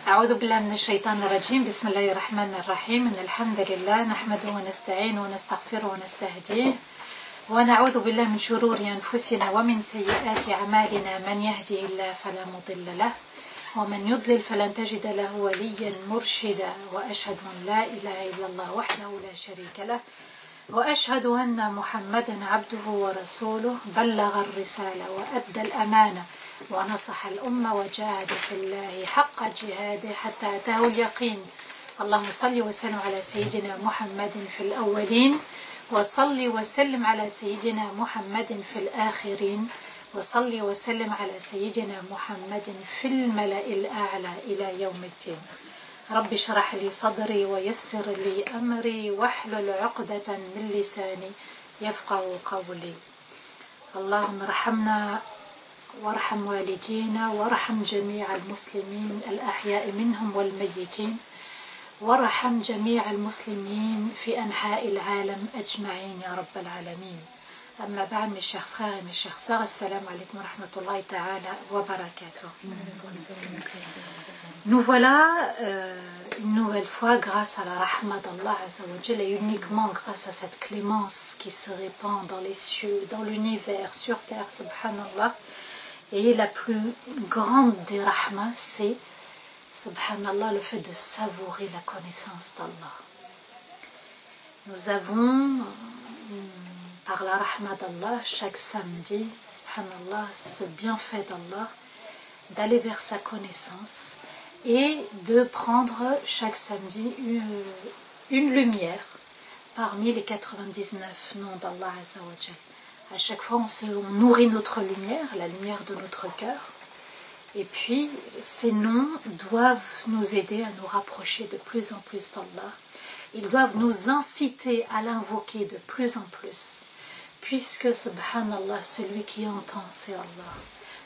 أعوذ بالله من الشيطان الرجيم. بسم الله الرحمن الرحيم. إن الحمد لله نحمده ونستعينه ونستغفره ونستهديه ونعوذ بالله من شرور أنفسنا ومن سيئات أعمالنا. من يهدي الله فلا مضل له ومن يضلل فلن تجد له وليا مرشدا. وأشهد أن لا إله إلا الله وحده لا شريك له وأشهد أن محمدا عبده ورسوله. بلغ الرسالة وأدى الأمانة ونصح الأمة وجاهد في الله حق جهاده حتى أتاه اليقين. اللهم صل وسلم على سيدنا محمد في الأولين وصل وسلم على سيدنا محمد في الآخرين وصل وسلم على سيدنا محمد في الملأ الأعلى إلى يوم الدين. رب اشرح لي صدري ويسر لي أمري واحلل عقدة من لساني يفقه قولي. اللهم ارحمنا وارحم والدينا وارحم جميع المسلمين الأحياء منهم والميتين وارحم جميع المسلمين في أنحاء العالم أجمعين يا رب العالمين. أما بعد mes chers frères et mes chères sœurs, assalamu alaikum wa rahmatullahi ta'ala wa barakatuh. Nous voilà une nouvelle fois grâce à la rahma d'Allah Azza wa Jalla et uniquement grâce à cette clémence qui se répand dans les cieux, dans l'univers, sur terre, subhanallah. Et la plus grande des rahmas, c'est, subhanallah, le fait de savourer la connaissance d'Allah. Nous avons, par la rahma d'Allah, chaque samedi, subhanallah, ce bienfait d'Allah, d'aller vers sa connaissance et de prendre chaque samedi une lumière parmi les 99 noms d'Allah Azza wa Jalla. À chaque fois, on nourrit notre lumière, la lumière de notre cœur. Et puis, ces noms doivent nous aider à nous rapprocher de plus en plus d'Allah. Ils doivent nous inciter à l'invoquer de plus en plus. Puisque, subhanallah, celui qui entend, c'est Allah.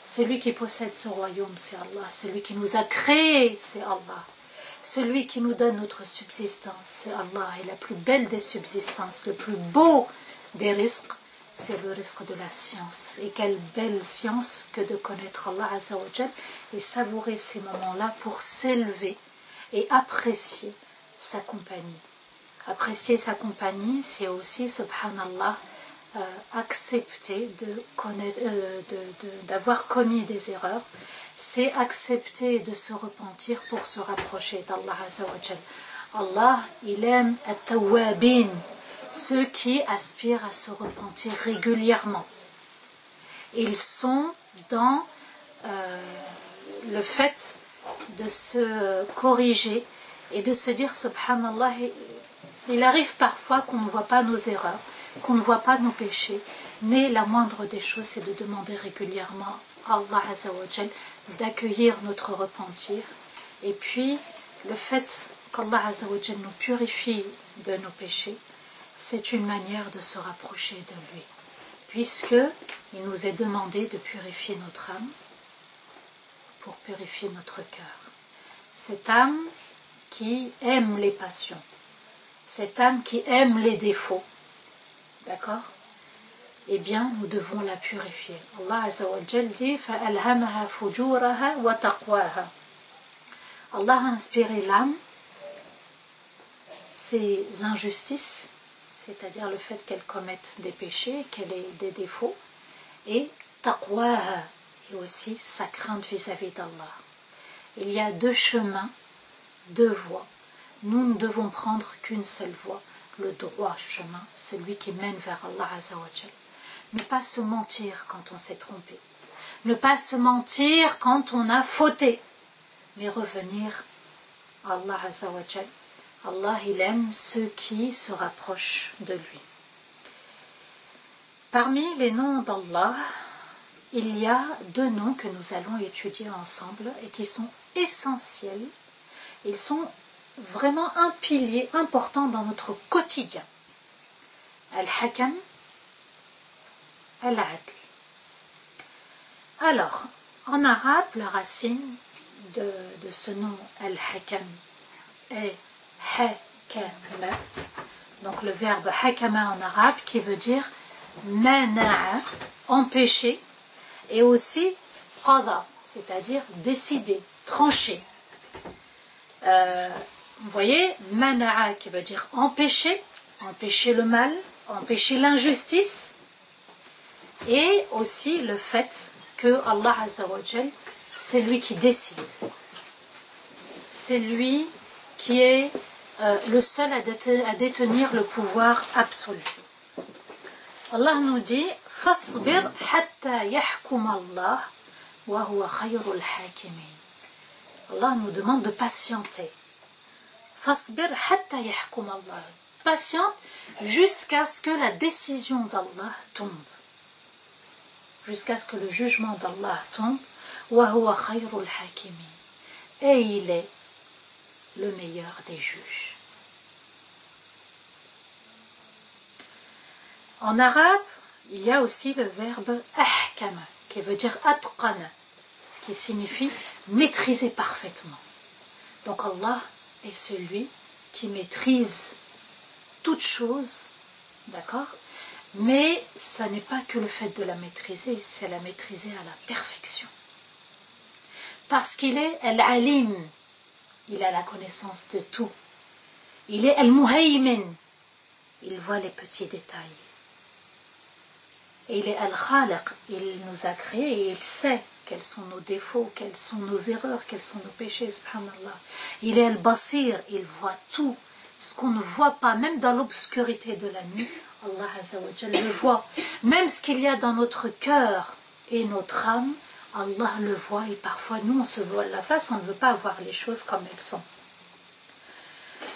Celui qui possède ce royaume, c'est Allah. Celui qui nous a créés, c'est Allah. Celui qui nous donne notre subsistance, c'est Allah. Et la plus belle des subsistances, le plus beau des risques, c'est le risque de la science. Et quelle belle science que de connaître Allah Azza wa Jal et savourer ces moments-là pour s'élever et apprécier sa compagnie. Apprécier sa compagnie, c'est aussi, subhanallah, accepter d'avoir commis des erreurs. C'est accepter de se repentir pour se rapprocher d'Allah Azza wa Jal. Allah, il aime at-tawwabin, ceux qui aspirent à se repentir régulièrement. Ils sont dans le fait de se corriger et de se dire subhanallah, il arrive parfois qu'on ne voit pas nos erreurs, qu'on ne voit pas nos péchés, mais la moindre des choses c'est de demander régulièrement à Allah Azza wa Jal d'accueillir notre repentir. Et puis le fait qu'Allah Azza wa Jal nous purifie de nos péchés, c'est une manière de se rapprocher de lui, puisque il nous est demandé de purifier notre âme pour purifier notre cœur. Cette âme qui aime les passions, cette âme qui aime les défauts, d'accord? Eh bien, nous devons la purifier. Allah Azza wa Jal dit فَأَلْهَمَهَا فُجُورَهَا وَتَقْوَاهَا. Allah a inspiré l'âme ses injustices, c'est-à-dire le fait qu'elle commette des péchés, qu'elle ait des défauts, et taqwaha, et aussi sa crainte vis-à-vis d'Allah. Il y a deux chemins, deux voies. Nous ne devons prendre qu'une seule voie, le droit chemin, celui qui mène vers Allah Azza wa Jal. Ne pas se mentir quand on s'est trompé, ne pas se mentir quand on a fauté, mais revenir à Allah Azza wa Jal. Allah, il aime ceux qui se rapprochent de lui. Parmi les noms d'Allah, il y a deux noms que nous allons étudier ensemble et qui sont essentiels. Ils sont vraiment un pilier important dans notre quotidien. Al-Hakam, Al-Adl. Alors, en arabe, la racine de ce nom Al-Hakam est hakama, donc le verbe hakama en arabe qui veut dire mana'a, empêcher, et aussi qada, c'est-à-dire décider, trancher. Vous voyez, mana'a qui veut dire empêcher, empêcher le mal, empêcher l'injustice, et aussi le fait que Allah Azza wa Jal, c'est lui qui décide. C'est lui qui est le seul à détenir le pouvoir absolu. Allah nous dit فَاصْبِرْ حَتَّى يَحْكُمَ اللَّهُ وَهُوَ خَيْرُ الْحَاكِمِينَ. Allah nous demande de patienter. فَاصْبِرْ حَتَّى يَحْكُمَ اللَّهُ. Patiente jusqu'à ce que la décision d'Allah tombe. Jusqu'à ce que le jugement d'Allah tombe. وَهُوَ خَيْرُ الْحَاكِمِينَ. Et il est le meilleur des juges. En arabe, il y a aussi le verbe ahkama, qui veut dire atqana, qui signifie maîtriser parfaitement. Donc Allah est celui qui maîtrise toute chose, d'accord? Mais ça n'est pas que le fait de la maîtriser, c'est la maîtriser à la perfection. Parce qu'il est al-alim, il a la connaissance de tout. Il est al-muhaymin, il voit les petits détails. Et il est al-khaliq, il nous a créés et il sait quels sont nos défauts, quelles sont nos erreurs, quels sont nos péchés, subhanallah. Il est al-basir, il voit tout. Ce qu'on ne voit pas, même dans l'obscurité de la nuit, Allah Azza wa Jalla le voit. Même ce qu'il y a dans notre cœur et notre âme, Allah le voit, et parfois nous on se voile la face, on ne veut pas voir les choses comme elles sont.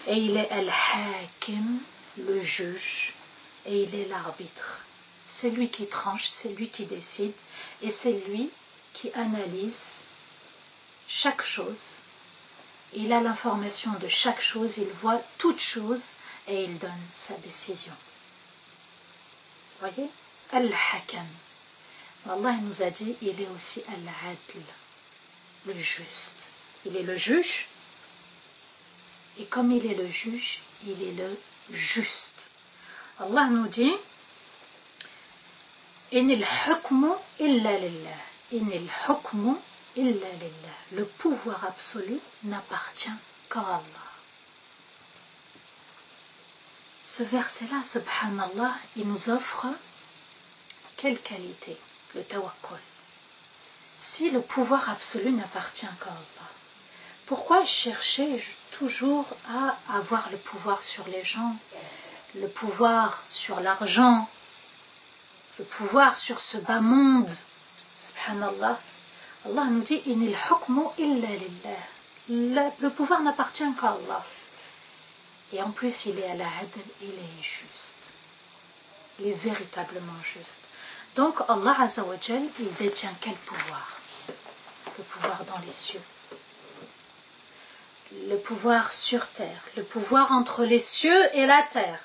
Et il est al-hakim, le juge, et il est l'arbitre. C'est lui qui tranche, c'est lui qui décide, et c'est lui qui analyse chaque chose. Il a l'information de chaque chose, il voit toute chose, et il donne sa décision. Voyez, al-hakam. Allah nous a dit, il est aussi al-adl, le juste. Il est le juge, et comme il est le juge, il est le juste. Allah nous dit, Inil hukmu illa lillah. Inil hukmu illa lillah. Le pouvoir absolu n'appartient qu'à Allah. Ce verset-là, subhanallah, il nous offre quelle qualité? Le tawakkul. Si le pouvoir absolu n'appartient qu'à Allah, pourquoi chercher toujours à avoir le pouvoir sur les gens, le pouvoir sur l'argent, le pouvoir sur ce bas monde? Subhanallah, Allah nous dit Inil hukmu illa lillah. Le pouvoir n'appartient qu'à Allah. Et en plus, il est à la adl, il est juste. Il est véritablement juste. Donc, Allah Azza wa Jal, il détient quel pouvoir? Le pouvoir dans les cieux. Le pouvoir sur terre. Le pouvoir entre les cieux et la terre.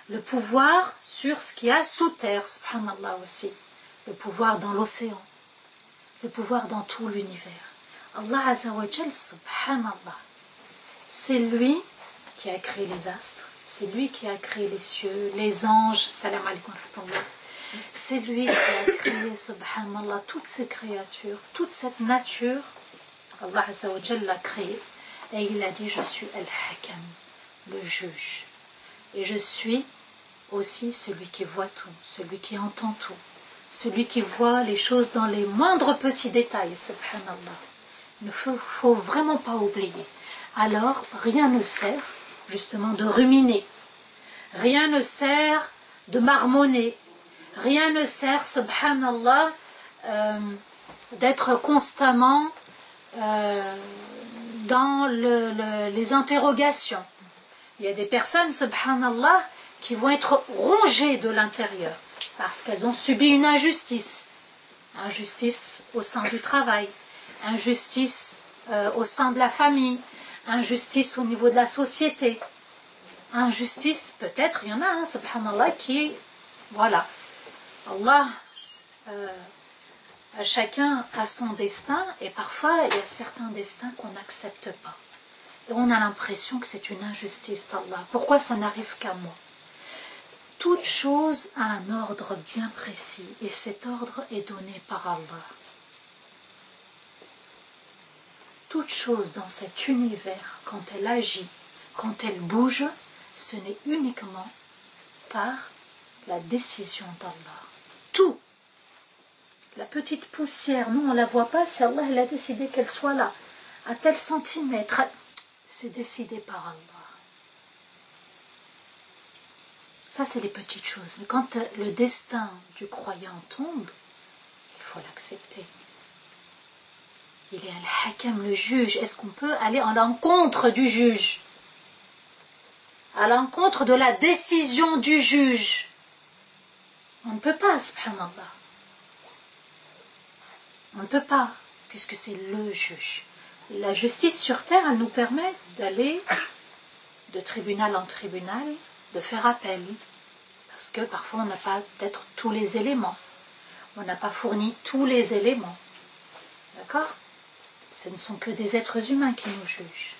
Le pouvoir sur ce qu'il y a sous terre, subhanallah aussi. Le pouvoir dans l'océan. Le pouvoir dans tout l'univers. Allah Azza wa Jal, subhanallah. C'est lui qui a créé les astres. C'est lui qui a créé les cieux, les anges. Salam alaikum wa rahmatullah. C'est lui qui a créé, subhanallah, toutes ces créatures, toute cette nature. Allah Azza wa Jal l'a créé. Et il a dit, je suis al-hakam, le juge. Et je suis aussi celui qui voit tout, celui qui entend tout, celui qui voit les choses dans les moindres petits détails, subhanallah. Il ne faut vraiment pas oublier. Alors, rien ne sert, justement, de ruminer. Rien ne sert de marmonner. Rien ne sert, subhanallah, d'être constamment dans les interrogations. Il y a des personnes, subhanallah, qui vont être rongées de l'intérieur parce qu'elles ont subi une injustice. Injustice au sein du travail, injustice au sein de la famille, injustice au niveau de la société. Injustice, peut-être, il y en a, subhanallah, qui, voilà. Allah, à chacun a son destin, et parfois il y a certains destins qu'on n'accepte pas. Et on a l'impression que c'est une injustice d'Allah. Pourquoi ça n'arrive qu'à moi? Toute chose a un ordre bien précis, et cet ordre est donné par Allah. toute chose dans cet univers, quand elle agit, quand elle bouge, ce n'est uniquement par la décision d'Allah. Tout. La petite poussière, nous on ne la voit pas, si Allah il a décidé qu'elle soit là, à tel centimètre, c'est décidé par Allah. Ça c'est les petites choses. Mais quand le destin du croyant tombe, il faut l'accepter. Il est Al-Hakam, le juge. Est-ce qu'on peut aller à l'encontre du juge? À l'encontre de la décision du juge? On ne peut pas, subhanallah. On ne peut pas, puisque c'est le juge. La justice sur terre, elle nous permet d'aller de tribunal en tribunal, de faire appel. Parce que parfois on n'a pas peut-être tous les éléments. On n'a pas fourni tous les éléments. D'accord? Ce ne sont que des êtres humains qui nous jugent.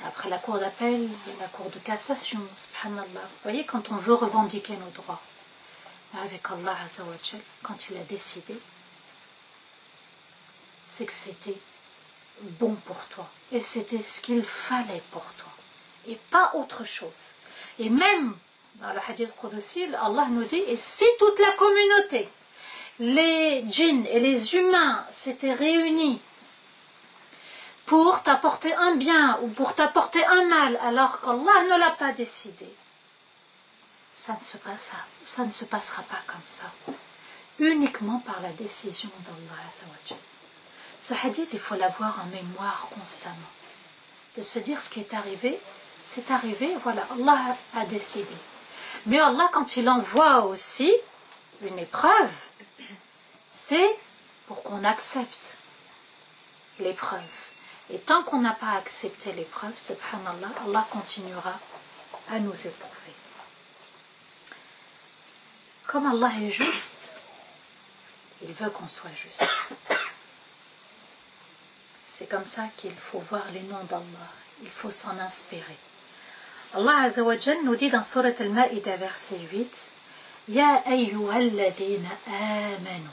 Après la cour d'appel, la cour de cassation, subhanallah. Vous voyez, quand on veut revendiquer nos droits, avec Allah Azza wa Jal, quand il a décidé, c'est que c'était bon pour toi. Et c'était ce qu'il fallait pour toi. Et pas autre chose. Et même, dans le hadith Qudsi, Allah nous dit, et si toute la communauté, les djinns et les humains s'étaient réunis pour t'apporter un bien ou pour t'apporter un mal alors qu'Allah ne l'a pas décidé, ça ne se passera pas comme ça. Uniquement par la décision d'Allah Azza wa Jal. Ce hadith, il faut l'avoir en mémoire constamment. De se dire ce qui est arrivé, c'est arrivé, voilà, Allah a décidé. Mais Allah, quand il envoie aussi une épreuve, c'est pour qu'on accepte l'épreuve. Et tant qu'on n'a pas accepté l'épreuve, subhanallah, Allah continuera à nous éprouver. Comme Allah est juste, il veut qu'on soit juste. C'est comme ça qu'il faut voir les noms d'Allah. Il faut s'en inspirer. Allah Azza wa Jal nous dit dans Surat Al-Ma'ida, verset 8, Ya ayyuhalladhina amanu.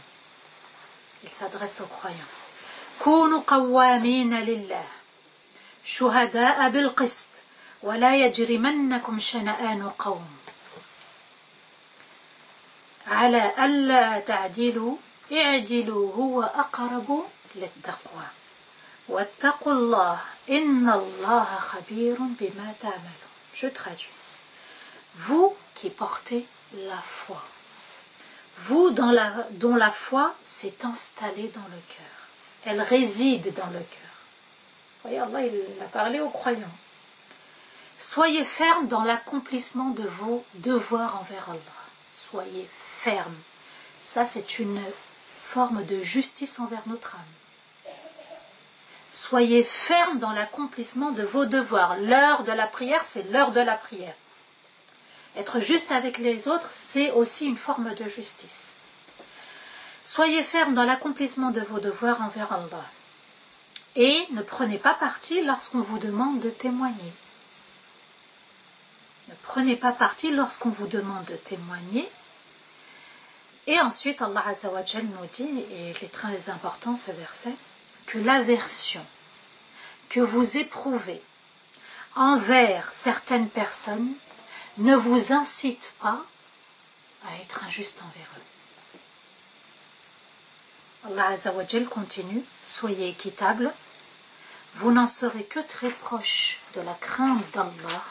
Il s'adresse aux croyants. كونوا قوامين لله شهداء بالقسط ولا يجرمنكم شنآن قوم على ألا تعدلوا اعدلوا هو أقرب للتقوى واتقوا الله إن الله خبير بما تعملون. Je traduis. Vous qui portez la foi, vous dont la foi s'est installée dans le cœur. Elle réside dans le cœur. Voyez, Allah il a parlé aux croyants. Soyez fermes dans l'accomplissement de vos devoirs envers Allah. Soyez fermes. Ça, c'est une forme de justice envers notre âme. Soyez fermes dans l'accomplissement de vos devoirs. L'heure de la prière, c'est l'heure de la prière. Être juste avec les autres, c'est aussi une forme de justice. Soyez fermes dans l'accomplissement de vos devoirs envers Allah. Et ne prenez pas parti lorsqu'on vous demande de témoigner. Ne prenez pas parti lorsqu'on vous demande de témoigner. Et ensuite, Allah Azza wa Jal nous dit, et il est très important ce verset, que l'aversion que vous éprouvez envers certaines personnes ne vous incite pas à être injuste envers eux. Allah Azza wa Jal continue, soyez équitables, vous n'en serez que très proche de la crainte d'Allah.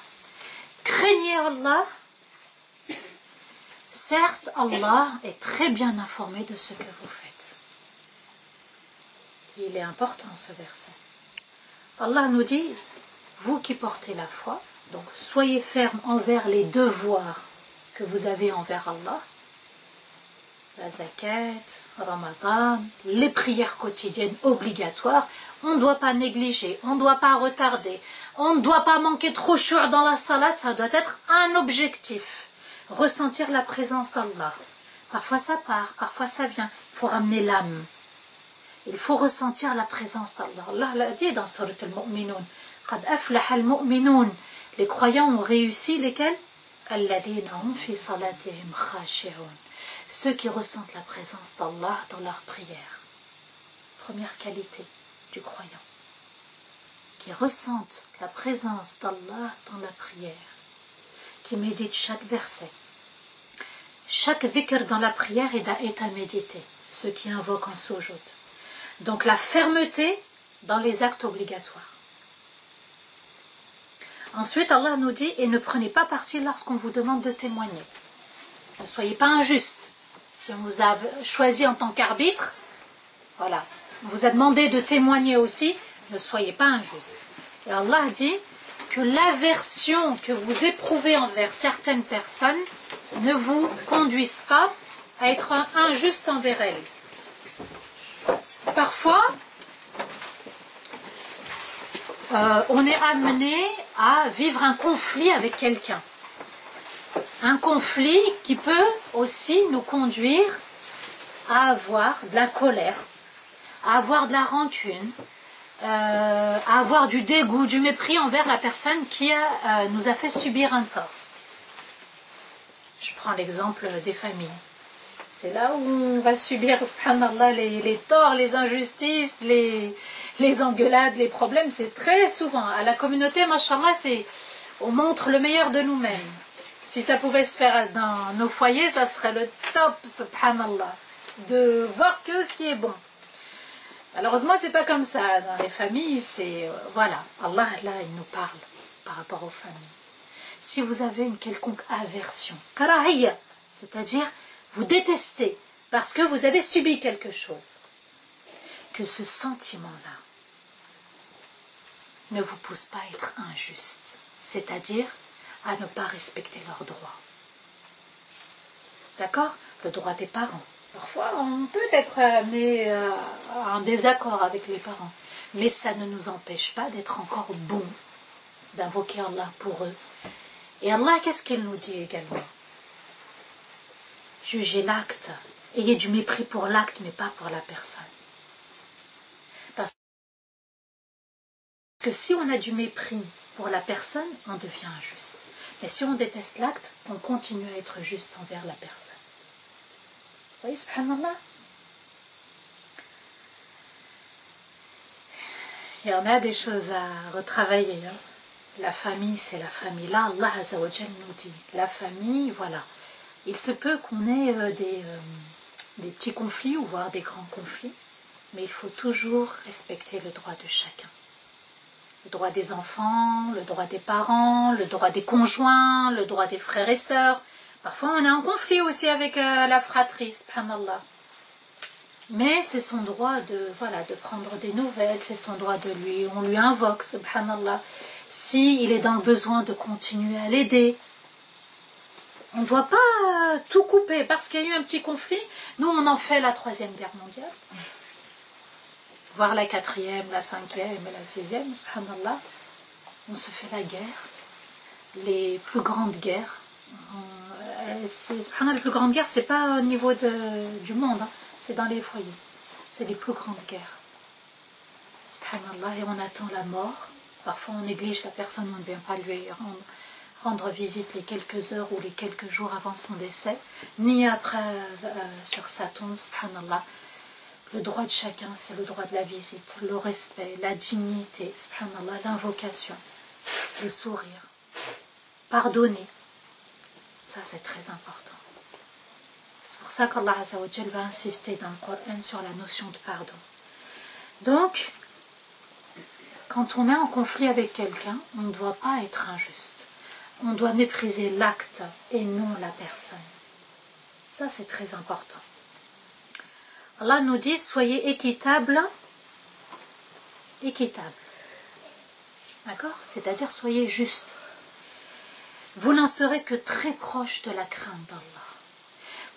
Craignez Allah. Certes, Allah est très bien informé de ce que vous faites. Il est important ce verset. Allah nous dit, vous qui portez la foi, donc soyez fermes envers les devoirs que vous avez envers Allah, la zakat, Ramadan, les prières quotidiennes obligatoires, on ne doit pas négliger, on ne doit pas retarder, on ne doit pas manquer trop chaud dans la salade, ça doit être un objectif. Ressentir la présence d'Allah. Parfois ça part, parfois ça vient, il faut ramener l'âme. Il faut ressentir la présence d'Allah. Allah l'a dit dans Surat Al-Mu'minun. Qad aflaha al-mu'minun. Les croyants ont réussi, lesquels? Alladhina hum fi salatihim khashi'un. Ceux qui ressentent la présence d'Allah dans leur prière. Première qualité du croyant. qui ressentent la présence d'Allah dans la prière, qui méditent chaque verset. Chaque dhikr dans la prière est à méditer, ceux qui invoquent en soujoud. Donc la fermeté dans les actes obligatoires. Ensuite, Allah nous dit, et ne prenez pas parti lorsqu'on vous demande de témoigner. Ne soyez pas injuste. Si on vous a choisi en tant qu'arbitre, voilà, on vous a demandé de témoigner aussi, ne soyez pas injuste. Et Allah dit que l'aversion que vous éprouvez envers certaines personnes ne vous conduise pas à être injuste envers elles. Parfois, on est amené à vivre un conflit avec quelqu'un. Un conflit qui peut aussi nous conduire à avoir de la colère, à avoir de la rancune, à avoir du dégoût, du mépris envers la personne qui nous a fait subir un tort. Je prends l'exemple des familles. C'est là où on va subir, subhanallah, les torts, les injustices, les engueulades, les problèmes. C'est très souvent. À la communauté, mashallah, on montre le meilleur de nous-mêmes. Si ça pouvait se faire dans nos foyers, ça serait le top, subhanallah, de voir que ce qui est bon. Malheureusement, c'est pas comme ça. Dans les familles, c'est... voilà, Allah, là, il nous parle par rapport aux familles. Si vous avez une quelconque aversion, karahiyya, c'est-à-dire vous détestez parce que vous avez subi quelque chose, que ce sentiment-là ne vous pousse pas à être injuste, c'est-à-dire à ne pas respecter leurs droits. D'accord? Le droit des parents. Parfois, on peut être amené en désaccord avec les parents, mais ça ne nous empêche pas d'être encore bons, d'invoquer Allah pour eux. Et Allah, qu'est-ce qu'il nous dit également? Jugez l'acte, ayez du mépris pour l'acte, mais pas pour la personne. Parce que si on a du mépris pour la personne, on devient injuste. Mais si on déteste l'acte, on continue à être juste envers la personne. Vous voyez, subhanallah? Il y en a des choses à retravailler. Hein. La famille, c'est la famille. Là, Allah Azza wa Jal nous dit, la famille, voilà. Il se peut qu'on ait des petits conflits, ou voire des grands conflits, mais il faut toujours respecter le droit de chacun. Le droit des enfants, le droit des parents, le droit des conjoints, le droit des frères et sœurs. Parfois, on a un conflit aussi avec la fratrie, subhanallah. Mais c'est son droit de prendre des nouvelles, c'est son droit on lui invoque, subhanallah. S'il est dans le besoin de continuer à l'aider, on ne doit pas tout couper parce qu'il y a eu un petit conflit. Nous, on en fait la 3e guerre mondiale, voire la 4e, la 5e et la 6e, subhanallah. On se fait la guerre, les plus grandes guerres. Subhanallah, les plus grandes guerres, c'est pas au niveau du monde, hein, c'est dans les foyers. C'est les plus grandes guerres. Subhanallah, et on attend la mort. Parfois, on néglige la personne, on ne vient pas lui rendre visite les quelques heures ou les quelques jours avant son décès, ni après sur sa tombe, subhanallah. Le droit de chacun, c'est le droit de la visite, le respect, la dignité, subhanallah, l'invocation, le sourire, pardonner. Ça, c'est très important. C'est pour ça qu'Allah Azza wa Jal va insister dans le Coran sur la notion de pardon. Donc, quand on est en conflit avec quelqu'un, on ne doit pas être injuste. On doit mépriser l'acte et non la personne. Ça, c'est très important. Allah nous dit, soyez équitables. Équitables. D'accord? C'est-à-dire, soyez justes. Vous n'en serez que très proche de la crainte d'Allah.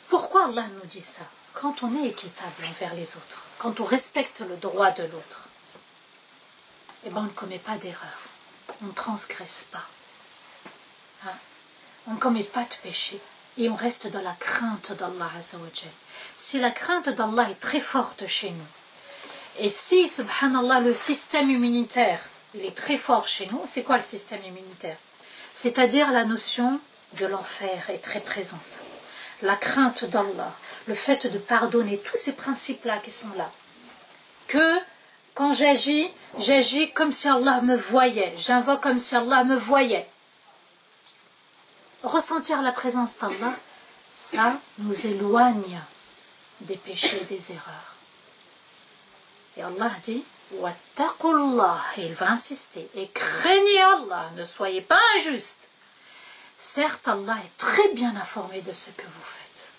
Pourquoi Allah nous dit ça? Quand on est équitable envers les autres, quand on respecte le droit de l'autre, eh bien, on ne commet pas d'erreur. On ne transgresse pas. Hein? On ne commet pas de péché. Et on reste dans la crainte d'Allah Azza wa Jal. Si la crainte d'Allah est très forte chez nous, et si, subhanallah, le système immunitaire, il est très fort chez nous, c'est quoi le système immunitaire? C'est-à-dire la notion de l'enfer est très présente. La crainte d'Allah, le fait de pardonner, tous ces principes-là qui sont là. Que Quand j'agis, j'agis comme si Allah me voyait. J'invoque comme si Allah me voyait. Ressentir la présence d'Allah, ça nous éloigne des péchés et des erreurs. Et Allah dit, Wattaqullah, il va insister, et craignez Allah, ne soyez pas injustes. Certes, Allah est très bien informé de ce que vous faites.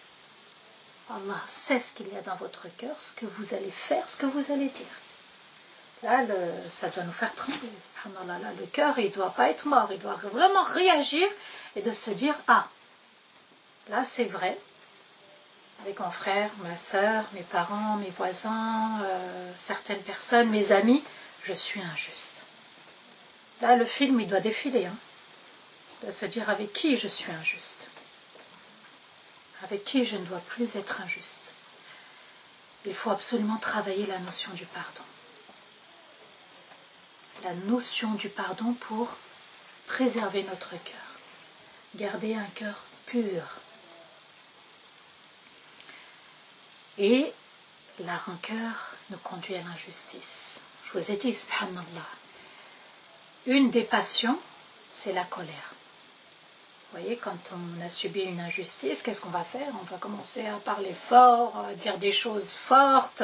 Allah sait ce qu'il y a dans votre cœur, ce que vous allez faire, ce que vous allez dire. Là, ça doit nous faire trembler. Subhanallah, là, le cœur, il ne doit pas être mort, il doit vraiment réagir et de se dire, ah, là c'est vrai, avec mon frère, ma soeur, mes parents, mes voisins, certaines personnes, mes amis, je suis injuste. Là, le film, il doit défiler, hein, de se dire avec qui je suis injuste, avec qui je ne dois plus être injuste. Il faut absolument travailler la notion du pardon. La notion du pardon pour préserver notre cœur, garder un cœur pur. Et la rancœur nous conduit à l'injustice. Je vous ai dit, subhanallah, une des passions, c'est la colère. Vous voyez, quand on a subi une injustice, qu'est-ce qu'on va faire? On va commencer à parler fort, à dire des choses fortes,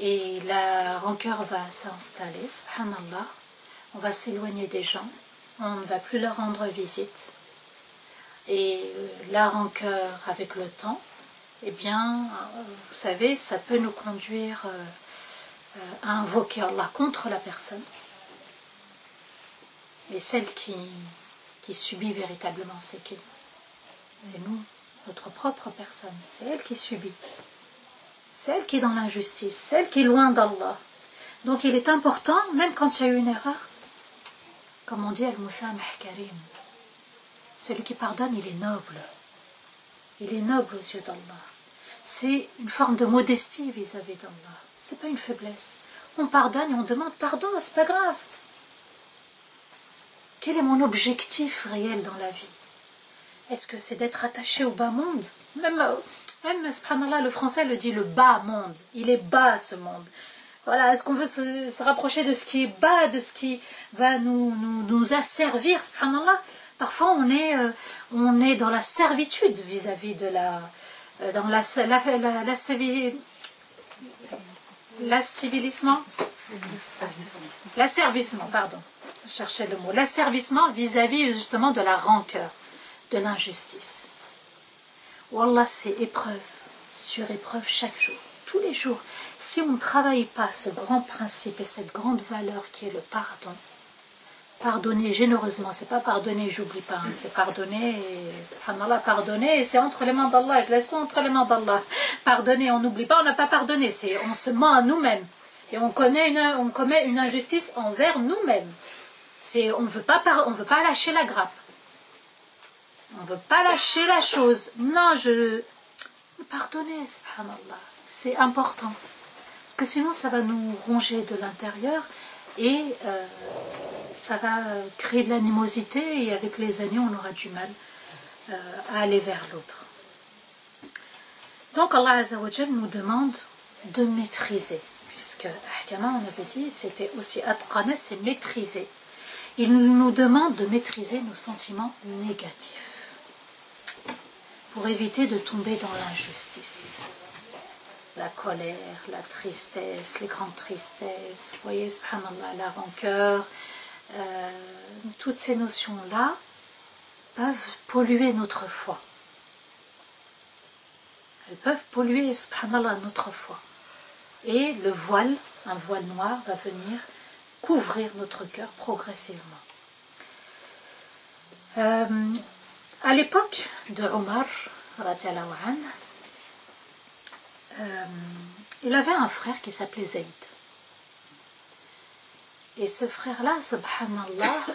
et la rancœur va s'installer, subhanallah. On va s'éloigner des gens, on ne va plus leur rendre visite. Et la rancœur, avec le temps, eh bien, vous savez, ça peut nous conduire à invoquer Allah contre la personne. Mais celle qui subit véritablement, c'est qui? C'est nous, notre propre personne. C'est elle qui subit. C'est elle qui est dans l'injustice. C'est elle qui est loin d'Allah. Donc il est important, même quand il y a eu une erreur, comme on dit Al-Musamih Karim, celui qui pardonne, il est noble. Il est noble aux yeux d'Allah. C'est une forme de modestie vis-à-vis d'Allah. C'est pas une faiblesse. On pardonne et on demande pardon, c'est pas grave. Quel est mon objectif réel dans la vie? Est-ce que c'est d'être attaché au bas monde? Même, subhanallah, le français le dit, le bas monde. Il est bas, ce monde. Voilà, est-ce qu'on veut se rapprocher de ce qui est bas, de ce qui va nous asservir, subhanallah? Parfois, on est dans la servitude vis-à-vis de l'asservissement, pardon. Je cherchais le mot. L'asservissement vis-à-vis justement de la rancœur, de l'injustice. Wallah, c'est épreuve sur épreuve chaque jour, tous les jours. Si on ne travaille pas ce grand principe et cette grande valeur qui est le pardon, pardonner généreusement, c'est pas pardonner, j'oublie pas, hein, c'est pardonner, et, subhanallah, pardonner, et c'est entre les mains d'Allah, je laisse tout entre les mains d'Allah. Pardonner, on n'oublie pas, on n'a pas pardonné, on se ment à nous-mêmes, et on commet une injustice envers nous-mêmes. On ne veut pas lâcher la grappe, on ne veut pas lâcher la chose, non, pardonner, subhanallah, c'est important, parce que sinon ça va nous ronger de l'intérieur, et ça va créer de l'animosité et avec les années on aura du mal à aller vers l'autre. Donc Allah Azza wa Jal nous demande de maîtriser, puisque Ahkama on avait dit c'était aussi atqana, c'est maîtriser. Il nous demande de maîtriser nos sentiments négatifs pour éviter de tomber dans l'injustice. La colère, la tristesse, les grandes tristesses, vous voyez, subhanallah, la rancœur, toutes ces notions-là peuvent polluer notre foi. Elles peuvent polluer, subhanallah, notre foi. Et le voile, un voile noir, va venir couvrir notre cœur progressivement. À l'époque de Omar, radiallahu anhu, il avait un frère qui s'appelait Zayd. Et ce frère-là, subhanallah,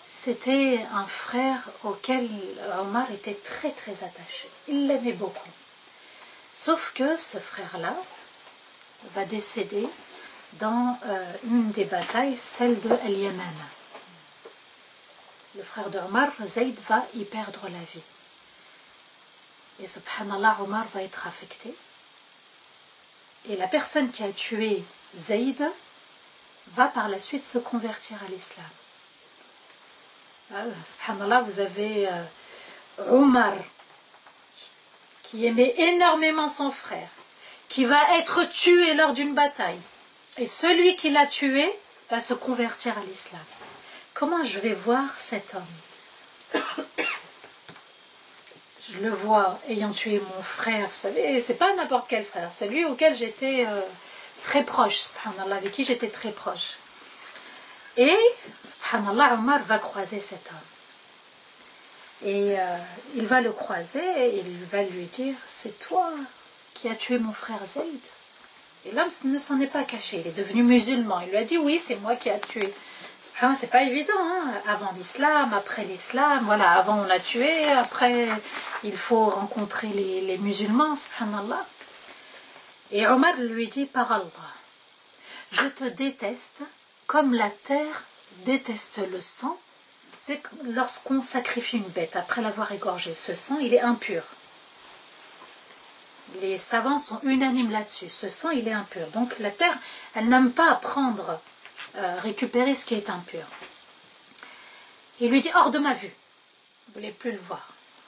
c'était un frère auquel Omar était très très attaché. Il l'aimait beaucoup. Sauf que ce frère-là va décéder dans une des batailles, celle de Al-Yamama. Le frère d'Omar, Zayd, va y perdre la vie. Et subhanallah, Omar va être affecté. Et la personne qui a tué Zayd va par la suite se convertir à l'islam. Subhanallah, vous avez Omar qui aimait énormément son frère, qui va être tué lors d'une bataille. Et celui qui l'a tué va se convertir à l'islam. Comment je vais voir cet homme? Je le vois ayant tué mon frère. Vous savez, c'est pas n'importe quel frère, celui auquel j'étais très proche, subhanallah, avec qui j'étais très proche. Et, subhanallah, Omar va croiser cet homme. Et il va le croiser et il va lui dire, c'est toi qui as tué mon frère Zayd. Et l'homme ne s'en est pas caché, il est devenu musulman. Il lui a dit, oui, c'est moi qui ai tué. C'est pas évident, hein? Avant l'islam, après l'islam, voilà, avant on l'a tué, après il faut rencontrer les musulmans, subhanallah. Et Omar lui dit, par Allah, je te déteste comme la terre déteste le sang. C'est lorsqu'on sacrifie une bête après l'avoir égorgée, ce sang il est impur. Les savants sont unanimes là-dessus, ce sang il est impur. Donc la terre, elle n'aime pas prendre, récupérer ce qui est impur. Il lui dit, hors de ma vue, vous ne voulez plus le voir.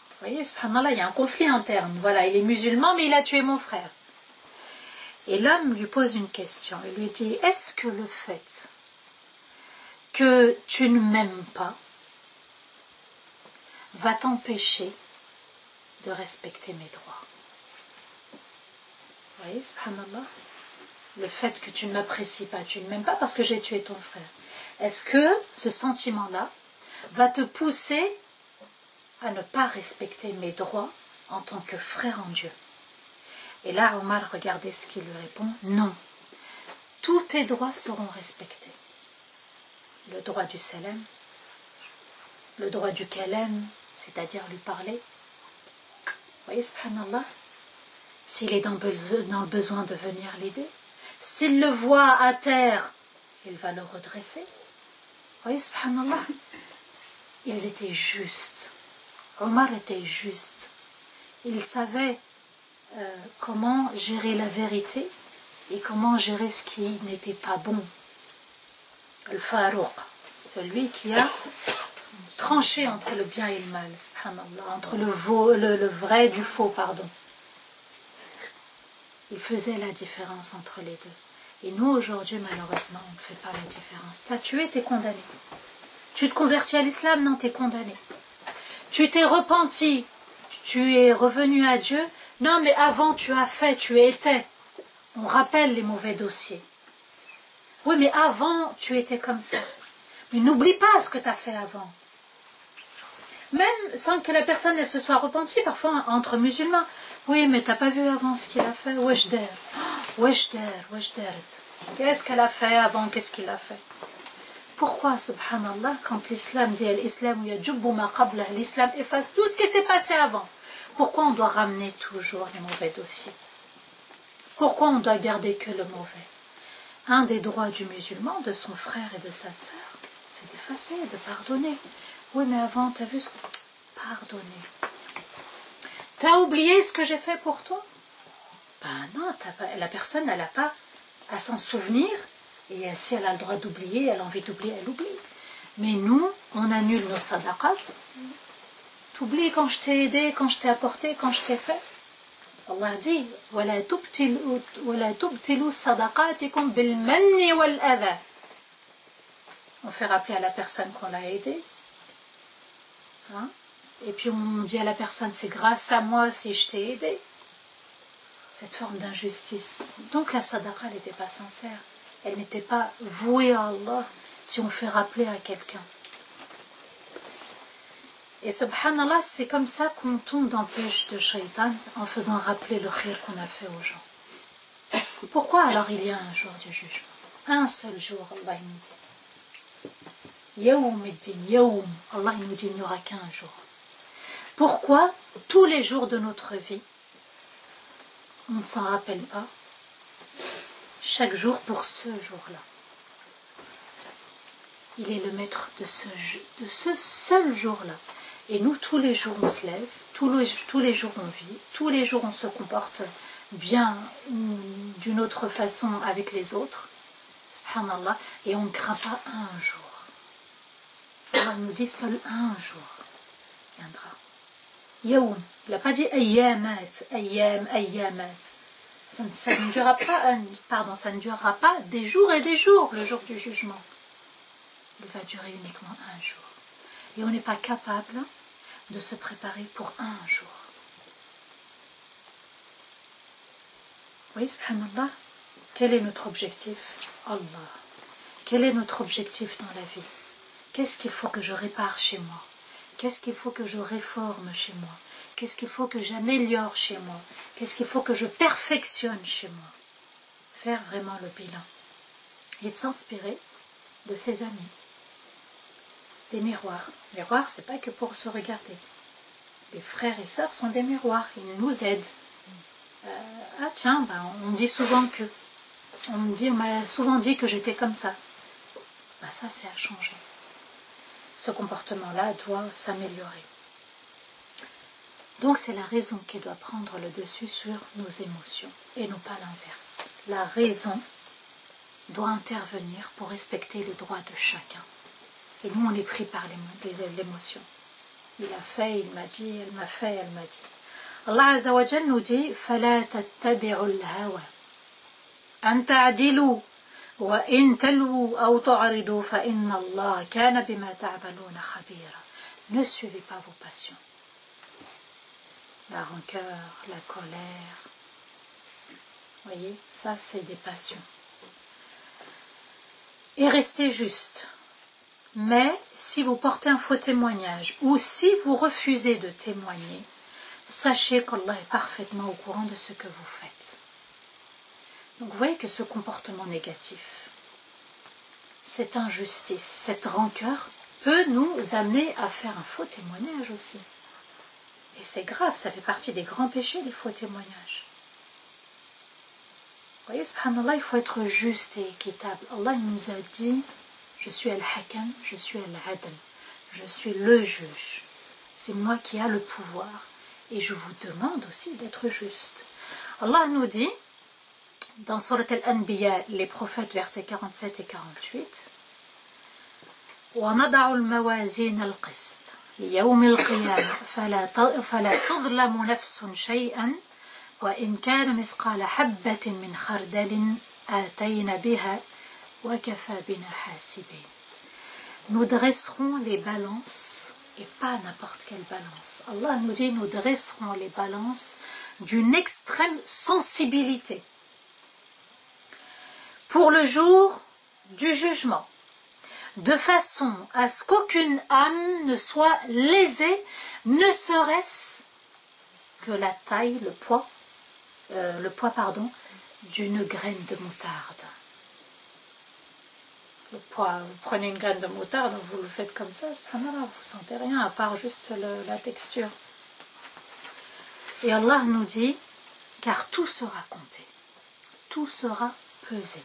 Vous voyez, subhanallah, il y a un conflit interne. Voilà, il est musulman, mais il a tué mon frère. Et l'homme lui pose une question. Il lui dit, est-ce que le fait que tu ne m'aimes pas va t'empêcher de respecter mes droits? Vous voyez, subhanallah, le fait que tu ne m'apprécies pas, tu ne m'aimes pas parce que j'ai tué ton frère. Est-ce que ce sentiment-là va te pousser à ne pas respecter mes droits en tant que frère en Dieu? Et là, Omar, regardez ce qu'il lui répond. Non, tous tes droits seront respectés. Le droit du salam, le droit du kalam, c'est-à-dire lui parler. Vous voyez, subhanallah, s'il est dans le besoin de venir l'aider, s'il le voit à terre, il va le redresser. Vous voyez, subhanallah, ils étaient justes. Omar était juste. Il savait comment gérer la vérité et comment gérer ce qui n'était pas bon. Al-Farouq, celui qui a tranché entre le bien et le mal, subhanallah, entre le vrai du faux, pardon. Il faisait la différence entre les deux. Et nous, aujourd'hui, malheureusement, on ne fait pas la différence. Tu as tué, tu es condamné. Tu te convertis à l'islam, non, tu es condamné. Tu t'es repenti, tu es revenu à Dieu, non, mais avant tu as fait, tu étais. On rappelle les mauvais dossiers. Oui, mais avant, tu étais comme ça. Mais n'oublie pas ce que tu as fait avant. Même sans que la personne elle se soit repentie, parfois entre musulmans. Oui, mais tu n'as pas vu avant ce qu'il a fait. Wajder, qu'est-ce qu'elle a fait avant, qu'est-ce qu'il a fait? Pourquoi, subhanallah, quand l'islam dit l'islam, l'islam efface tout ce qui s'est passé avant? Pourquoi on doit ramener toujours les mauvais dossiers? Pourquoi on doit garder que le mauvais? Un des droits du musulman, de son frère et de sa sœur, c'est d'effacer, de pardonner. Oui, mais avant, tu as vu ce que... Pardonner. Tu as oublié ce que j'ai fait pour toi? Ben non, la personne, elle n'a pas à s'en souvenir. Et si elle a le droit d'oublier, elle a envie d'oublier, elle oublie. Mais nous, on annule nos sadaqat. T'oublies quand je t'ai aidé, quand je t'ai apporté, quand je t'ai fait. Allah dit وَلَا تُبْتِلُوا صَدَقَاتِكُمْ بِالْمَنِّ وَالْأَذَى. On fait rappeler à la personne qu'on l'a aidé. Hein? Et puis on dit à la personne, c'est grâce à moi si je t'ai aidé. Cette forme d'injustice. Donc la sadaqa, elle n'était pas sincère. Elle n'était pas vouée à Allah si on fait rappeler à quelqu'un. Et subhanallah, c'est comme ça qu'on tombe dans le piège de shaitan en faisant rappeler le khir qu'on a fait aux gens. Pourquoi alors il y a un jour du jugement? Un seul jour, Allah nous dit. Yawm ad-din, yawm. Allah nous dit, il n'y aura qu'un jour. Pourquoi tous les jours de notre vie, on ne s'en rappelle pas? Chaque jour pour ce jour-là. Il est le maître de ce seul jour-là. Et nous, tous les jours, on se lève, tous les jours, on vit, tous les jours, on se comporte bien ou d'une autre façon avec les autres. Subhanallah, et on ne craint pas un jour. Allah nous dit seul un jour viendra. Yaoum, il n'a pas dit ayyamat, ayyam, ayyamat. Ça ne durera pas, ça ne durera pas des jours et des jours, le jour du jugement. Il va durer uniquement un jour. Et on n'est pas capable de se préparer pour un jour. Oui, subhanallah, quel est notre objectif? Allah. Quel est notre objectif dans la vie? Qu'est-ce qu'il faut que je répare chez moi? Qu'est-ce qu'il faut que je réforme chez moi? Qu'est-ce qu'il faut que j'améliore chez moi? Qu'est-ce qu'il faut que je perfectionne chez moi? Faire vraiment le bilan. Et de s'inspirer de ses amis. Des miroirs. Miroirs, c'est pas que pour se regarder. Les frères et sœurs sont des miroirs. Ils nous aident. Ah tiens, on me dit souvent que... On m'a souvent dit que j'étais comme ça. Ça, c'est à changer. Ce comportement-là doit s'améliorer. Donc c'est la raison qui doit prendre le dessus sur nos émotions et non pas l'inverse. La raison doit intervenir pour respecter le droit de chacun. Et nous on est pris par l'émotion. Il a fait, il m'a dit, elle m'a fait, elle m'a dit. Allah Azza wa Jal nous dit فَلَا تَتَّبِعُوا الْهَوَى أَن تَعْدِلُوا وَإِن تَلْوُوا أَوْ تُعْرِضُوا فَإِنَّ اللَّهَ كَانَ بِمَا تَعْمَلُونَ خَبِيرًا. Ne suivez pas vos passions. La rancœur, la colère. Vous voyez, ça c'est des passions. Et restez juste. Mais si vous portez un faux témoignage ou si vous refusez de témoigner, sachez qu'Allah est parfaitement au courant de ce que vous faites. Donc vous voyez que ce comportement négatif, cette injustice, cette rancœur peut nous amener à faire un faux témoignage aussi. Et c'est grave, ça fait partie des grands péchés, les faux témoignages. Vous voyez, subhanallah, il faut être juste et équitable. Allah il nous a dit, je suis al-Hakam, je suis al-Adl, je suis le juge. C'est moi qui ai le pouvoir. Et je vous demande aussi d'être juste. Allah nous dit, dans Surat Al-Anbiya, les prophètes, versets 47 et 48, وَنَضَعُ الْمَوَازِينَ الْقِسْطَ لِيَوْمِ الْقِيَامَةِ فَلَا تُظْلَمُ نَفْسٌ شَيْئًا وَإِنْ كَانَ مِثْقَالَ حَبَّةٍ مِنْ خَرْدَلٍ آتَيْنَا بِهَا وَكَفَى بِنَا حَاسِبِينَ. Nous dresserons les balances, et pas n'importe quelle balance. Allah nous dit, nous dresserons les balances d'une extrême sensibilité pour le jour du jugement, de façon à ce qu'aucune âme ne soit lésée, ne serait-ce que la taille, le poids d'une graine de moutarde. Le poids, vous prenez une graine de moutarde, vous le faites comme ça, c'est pas mal, vous ne sentez rien à part juste la texture. Et Allah nous dit, car tout sera compté, tout sera pesé.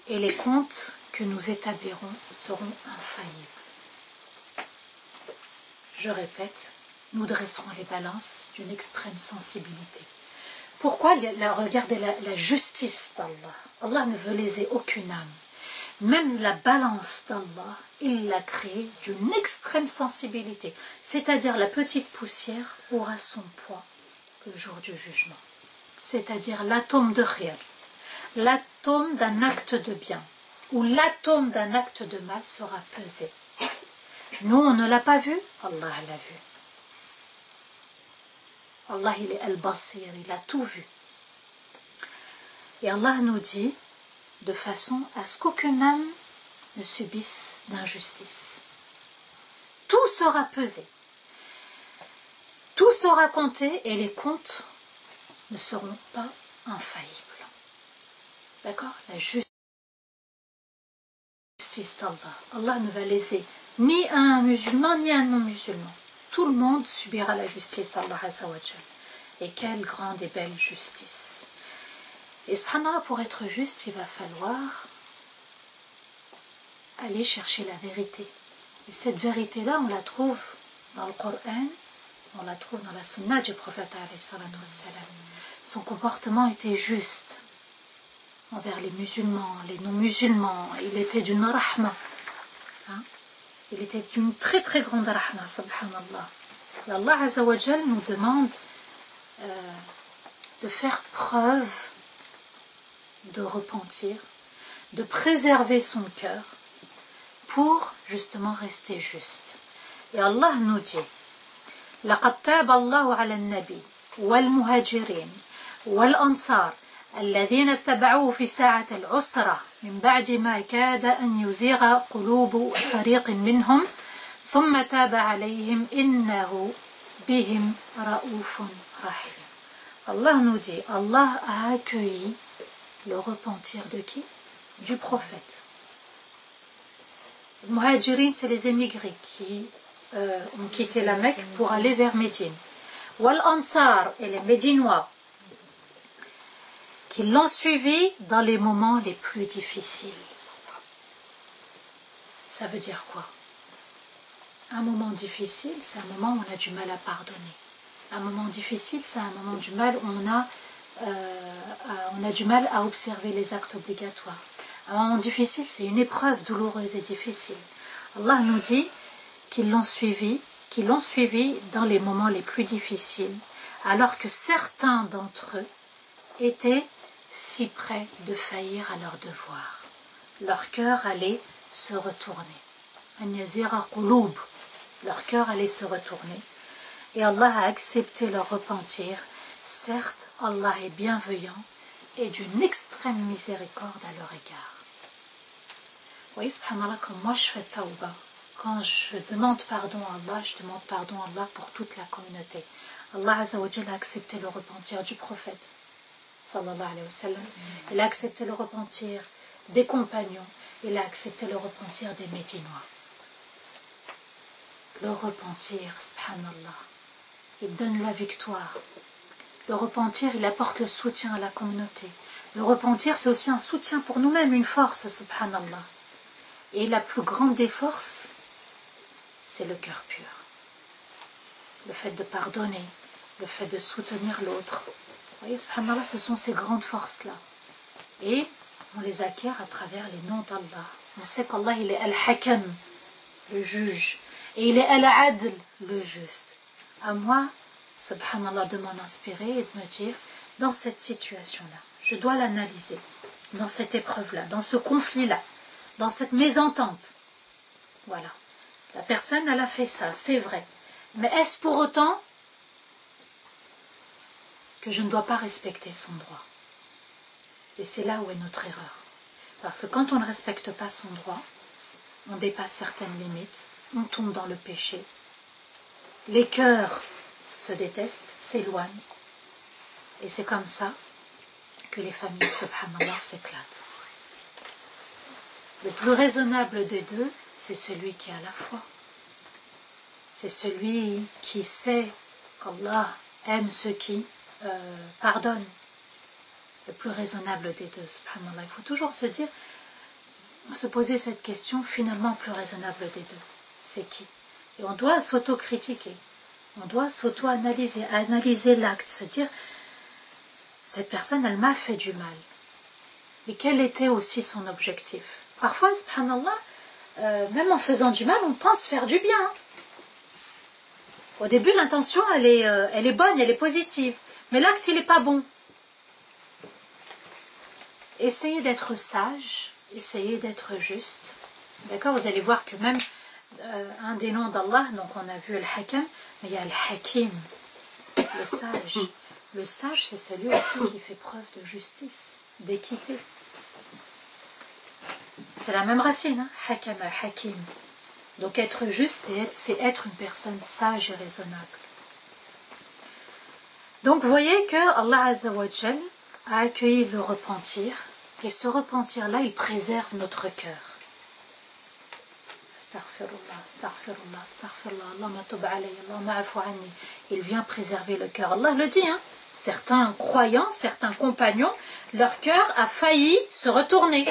Et les comptes que nous établirons seront infaillibles. Je répète, nous dresserons les balances d'une extrême sensibilité. Pourquoi? Regardez la justice d'Allah. Allah ne veut léser aucune âme. Même la balance d'Allah, il l'a créée d'une extrême sensibilité. C'est-à-dire la petite poussière aura son poids le jour du jugement. C'est-à-dire l'atome de khayr, l'atome d'un acte de bien ou l'atome d'un acte de mal sera pesé. Nous, on ne l'a pas vu, Allah l'a vu. Allah, il est al-Basir, il a tout vu. Et Allah nous dit, de façon à ce qu'aucune âme ne subisse d'injustice. Tout sera pesé. Tout sera compté et les comptes ne seront pas infaillibles. D'accord? La justice d'Allah. Allah ne va léser ni un musulman ni un non-musulman. Tout le monde subira la justice d'Allah Azza wa Jal. Et quelle grande et belle justice. Et subhanallah, pour être juste, il va falloir aller chercher la vérité. Et cette vérité-là, on la trouve dans le Coran, on la trouve dans la sunna du prophète alayhi salatu wassalam. Son comportement était juste. envers les musulmans, les non-musulmans. Il était d'une rahma. Hein? Il était d'une très très grande rahma, subhanallah. Et Allah Azza wa Jal nous demande de faire preuve de repentir, de préserver son cœur pour justement rester juste. Et Allah nous dit لقد تاب الله على النبي والمهاجرين والأنصار الذين اتبعوه في ساعة العسرة من بعد ما كاد أن يزيغ قلوب فريق منهم ثم تاب عليهم إنه بهم رؤوف رحيم. Allah nous dit, Allah a accueilli le repentir de qui? Du prophète. Les muhajirin, c'est les émigrés qui ont quitté la Mecque pour aller vers Médine. Wal Ansar et les Médinois qui l'ont suivi dans les moments les plus difficiles. Ça veut dire quoi? Un moment difficile, c'est un moment où on a du mal à pardonner. Un moment difficile, c'est un moment du mal où on a du mal à observer les actes obligatoires. Un moment difficile, c'est une épreuve douloureuse et difficile. Allah nous dit qu'ils l'ont suivi dans les moments les plus difficiles, alors que certains d'entre eux étaient si près de faillir à leur devoir. Leur cœur allait se retourner. Leur cœur allait se retourner. Et Allah a accepté leur repentir. Certes, Allah est bienveillant et d'une extrême miséricorde à leur égard. Vous voyez, subhanallah, quand moi je fais tawbah, quand je demande pardon à Allah, je demande pardon à Allah pour toute la communauté. Allah Azza wa Jalla a accepté le repentir du prophète, sallallahu alayhi wa sallam. Il a accepté le repentir des compagnons. Il a accepté le repentir des Médinois. Le repentir, subhanallah, il donne la victoire. Le repentir, il apporte le soutien à la communauté. Le repentir, c'est aussi un soutien pour nous-mêmes, une force, subhanallah. Et la plus grande des forces, c'est le cœur pur. Le fait de pardonner, le fait de soutenir l'autre. Vous voyez, subhanallah, ce sont ces grandes forces-là. Et on les acquiert à travers les noms d'Allah. On sait qu'Allah, il est Al-Hakam, le juge. Et il est Al-Adl, le juste. À moi, subhanallah, de m'en inspirer et de me dire, dans cette situation-là, je dois l'analyser, dans cette épreuve-là, dans ce conflit-là, dans cette mésentente. Voilà. La personne, elle a fait ça, c'est vrai. Mais est-ce pour autant que je ne dois pas respecter son droit? Et c'est là où est notre erreur. Parce que quand on ne respecte pas son droit, on dépasse certaines limites, on tombe dans le péché. Les cœurs se détestent, s'éloignent. Et c'est comme ça que les familles, subhanallah, s'éclatent. Le plus raisonnable des deux, c'est celui qui a la foi. C'est celui qui sait qu'Allah aime ceux qui pardonnent. Le plus raisonnable des deux, subhanallah. Il faut toujours se poser cette question, finalement, le plus raisonnable des deux, c'est qui? Et on doit s'autocritiquer. On doit s'auto-analyser, analyser l'acte, se dire, cette personne, elle m'a fait du mal. Et quel était aussi son objectif? Parfois, subhanallah, même en faisant du mal, on pense faire du bien. Au début, l'intention, elle est bonne, elle est positive. Mais l'acte, il n'est pas bon. Essayez d'être sage, essayez d'être juste. D'accord? Vous allez voir que même un des noms d'Allah, donc on a vu Al-Hakam, mais il y a Al-Hakim, le sage. Le sage, c'est celui aussi qui fait preuve de justice, d'équité. C'est la même racine, hein? Hakama, Hakim. Donc être juste, c'est être une personne sage et raisonnable. Donc vous voyez que Allah Azza wa Jal a accueilli le repentir, et ce repentir-là, il préserve notre cœur. Astaghfirullah, astaghfirullah, astaghfirullah, Allahumma tub alayya, Allahumma afu anni. Il vient préserver le cœur. Allah le dit, hein. Certains croyants, certains compagnons, leur cœur a failli se retourner.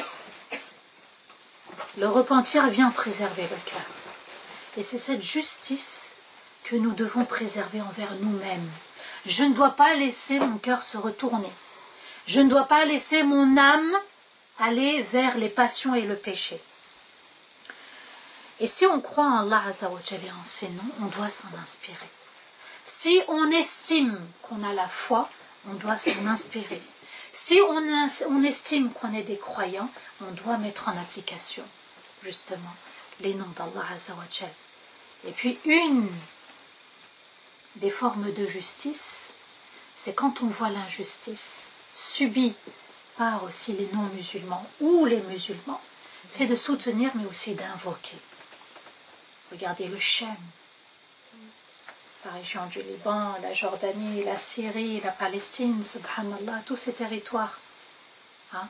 Le repentir vient préserver le cœur. Et c'est cette justice que nous devons préserver envers nous-mêmes. Je ne dois pas laisser mon cœur se retourner. Je ne dois pas laisser mon âme aller vers les passions et le péché. Et si on croit en Allah Azza wa Jalla et en ses noms, on doit s'en inspirer. Si on estime qu'on a la foi, on doit s'en inspirer. Si on estime qu'on est des croyants, on doit mettre en application, justement, les noms d'Allah Azza wa Jalla. Et puis une des formes de justice, c'est quand on voit l'injustice subie par aussi les non-musulmans ou les musulmans, c'est de soutenir mais aussi d'invoquer. Regardez le Chem, la région du Liban, la Jordanie, la Syrie, la Palestine, subhanallah, tous ces territoires. Hein?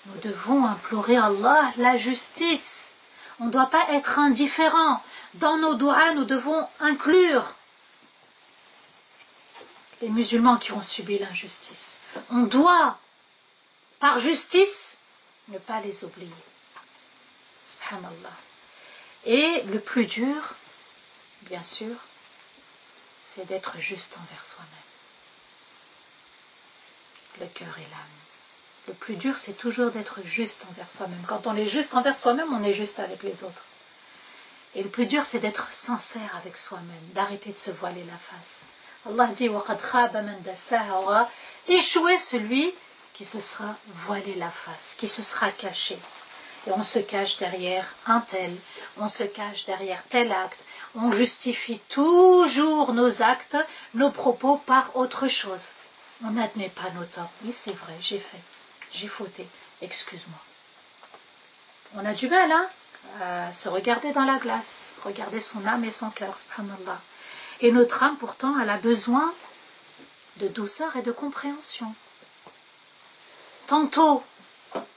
Nous devons implorer Allah la justice. On ne doit pas être indifférent. Dans nos douas, nous devons inclure les musulmans qui ont subi l'injustice. On doit, par justice, ne pas les oublier. Subhanallah. Et le plus dur, bien sûr, c'est d'être juste envers soi-même. Le cœur et l'âme. Le plus dur, c'est toujours d'être juste envers soi-même. Quand on est juste envers soi-même, on est juste avec les autres. Et le plus dur, c'est d'être sincère avec soi-même, d'arrêter de se voiler la face. Allah dit, وَقَدْ خَابَ مَنْ دَسَّاهَا, aura échoué celui qui se sera voilé la face, qui se sera caché. Et on se cache derrière un tel, on se cache derrière tel acte, on justifie toujours nos actes, nos propos par autre chose. On n'admet pas nos torts. Oui, c'est vrai, j'ai fait, j'ai fauté, excuse-moi. On a du mal, hein, à se regarder dans la glace, regarder son âme et son cœur, subhanallah. Et notre âme, pourtant, elle a besoin de douceur et de compréhension. Tantôt,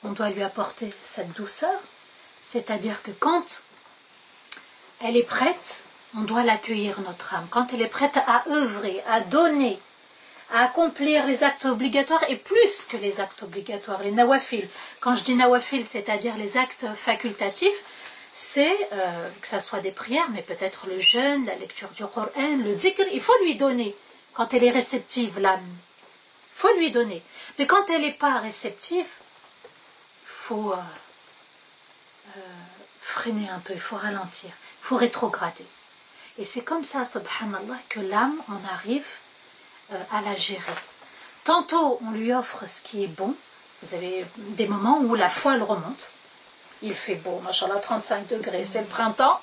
on doit lui apporter cette douceur, c'est-à-dire que quand elle est prête, on doit l'accueillir, notre âme. Quand elle est prête à œuvrer, à donner, à accomplir les actes obligatoires, et plus que les actes obligatoires, les nawafil. Quand je dis nawafil, c'est-à-dire les actes facultatifs, c'est que ça soit des prières, mais peut-être le jeûne, la lecture du Coran, le dhikr, il faut lui donner. Quand elle est réceptive, l'âme, il faut lui donner. Mais quand elle n'est pas réceptive, il faut freiner un peu, il faut ralentir, il faut rétrograder. Et c'est comme ça, subhanallah, que l'âme, on arrive à la gérer. Tantôt, on lui offre ce qui est bon. Vous avez des moments où la foi, elle remonte. Il fait beau, machallah, 35 degrés, c'est le printemps.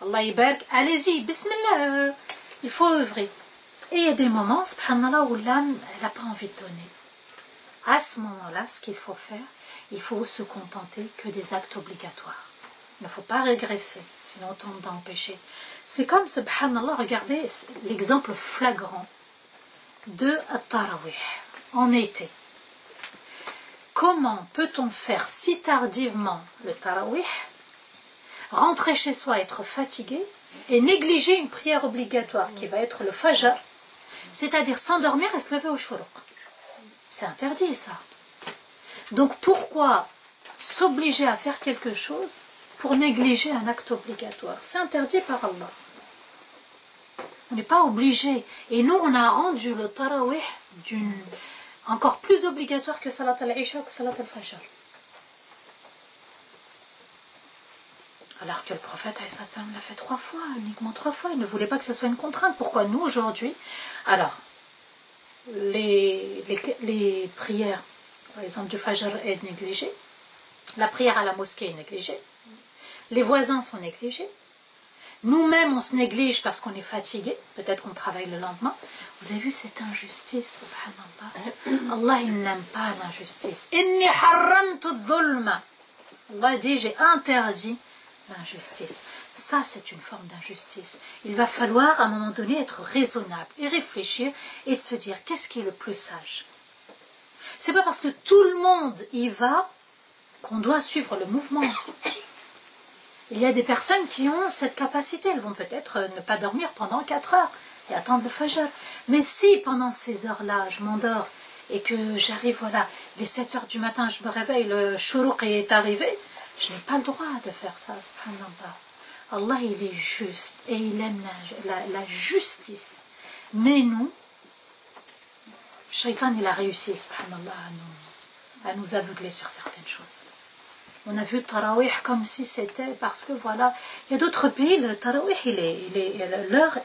Allah ibarak, allez-y, bismillah, il faut œuvrer. Et il y a des moments, subhanallah, où l'âme, elle n'a pas envie de donner. À ce moment-là, ce qu'il faut faire, il faut se contenter que des actes obligatoires. Il ne faut pas régresser, sinon on tombe dans le péché. C'est comme, subhanallah, regardez l'exemple flagrant de At-Tarawih, en été. Comment peut-on faire si tardivement le Tarawih, rentrer chez soi, être fatigué, et négliger une prière obligatoire qui va être le Fajr, c'est-à-dire s'endormir et se lever au Shuruq. C'est interdit, ça. Donc pourquoi s'obliger à faire quelque chose pour négliger un acte obligatoire? C'est interdit par Allah. On n'est pas obligé. Et nous, on a rendu le Tarawih encore plus obligatoire que Salat al-Isha ou que Salat al-Fajr. Alors que le prophète l'a fait 3 fois, uniquement 3 fois. Il ne voulait pas que ce soit une contrainte. Pourquoi nous, aujourd'hui? Alors, les prières, par exemple, du Fajr est négligée. La prière à la mosquée est négligée. Les voisins sont négligés. Nous-mêmes, on se néglige parce qu'on est fatigué. Peut-être qu'on travaille le lendemain. Vous avez vu cette injustice, subhanallah. Allah, il n'aime pas l'injustice. Inni harramtu dhulma. Allah dit, j'ai interdit l'injustice. Ça, c'est une forme d'injustice. Il va falloir, à un moment donné, être raisonnable et réfléchir et se dire, qu'est-ce qui est le plus sage? C'est pas parce que tout le monde y va qu'on doit suivre le mouvement. Il y a des personnes qui ont cette capacité. Elles vont peut-être ne pas dormir pendant 4 heures et attendre le Fajr. Mais si pendant ces heures-là, je m'endors et que j'arrive, voilà, les 7 heures du matin, je me réveille, le Shuruq est arrivé, je n'ai pas le droit de faire ça, subhanallah. Allah, il est juste et il aime la justice. Mais nous, Shaitan, il a réussi, subhanallah, à nous à nous aveugler sur certaines choses. On a vu le tarawih comme si c'était parce que voilà, il y a d'autres pays, le tarawih, l'heure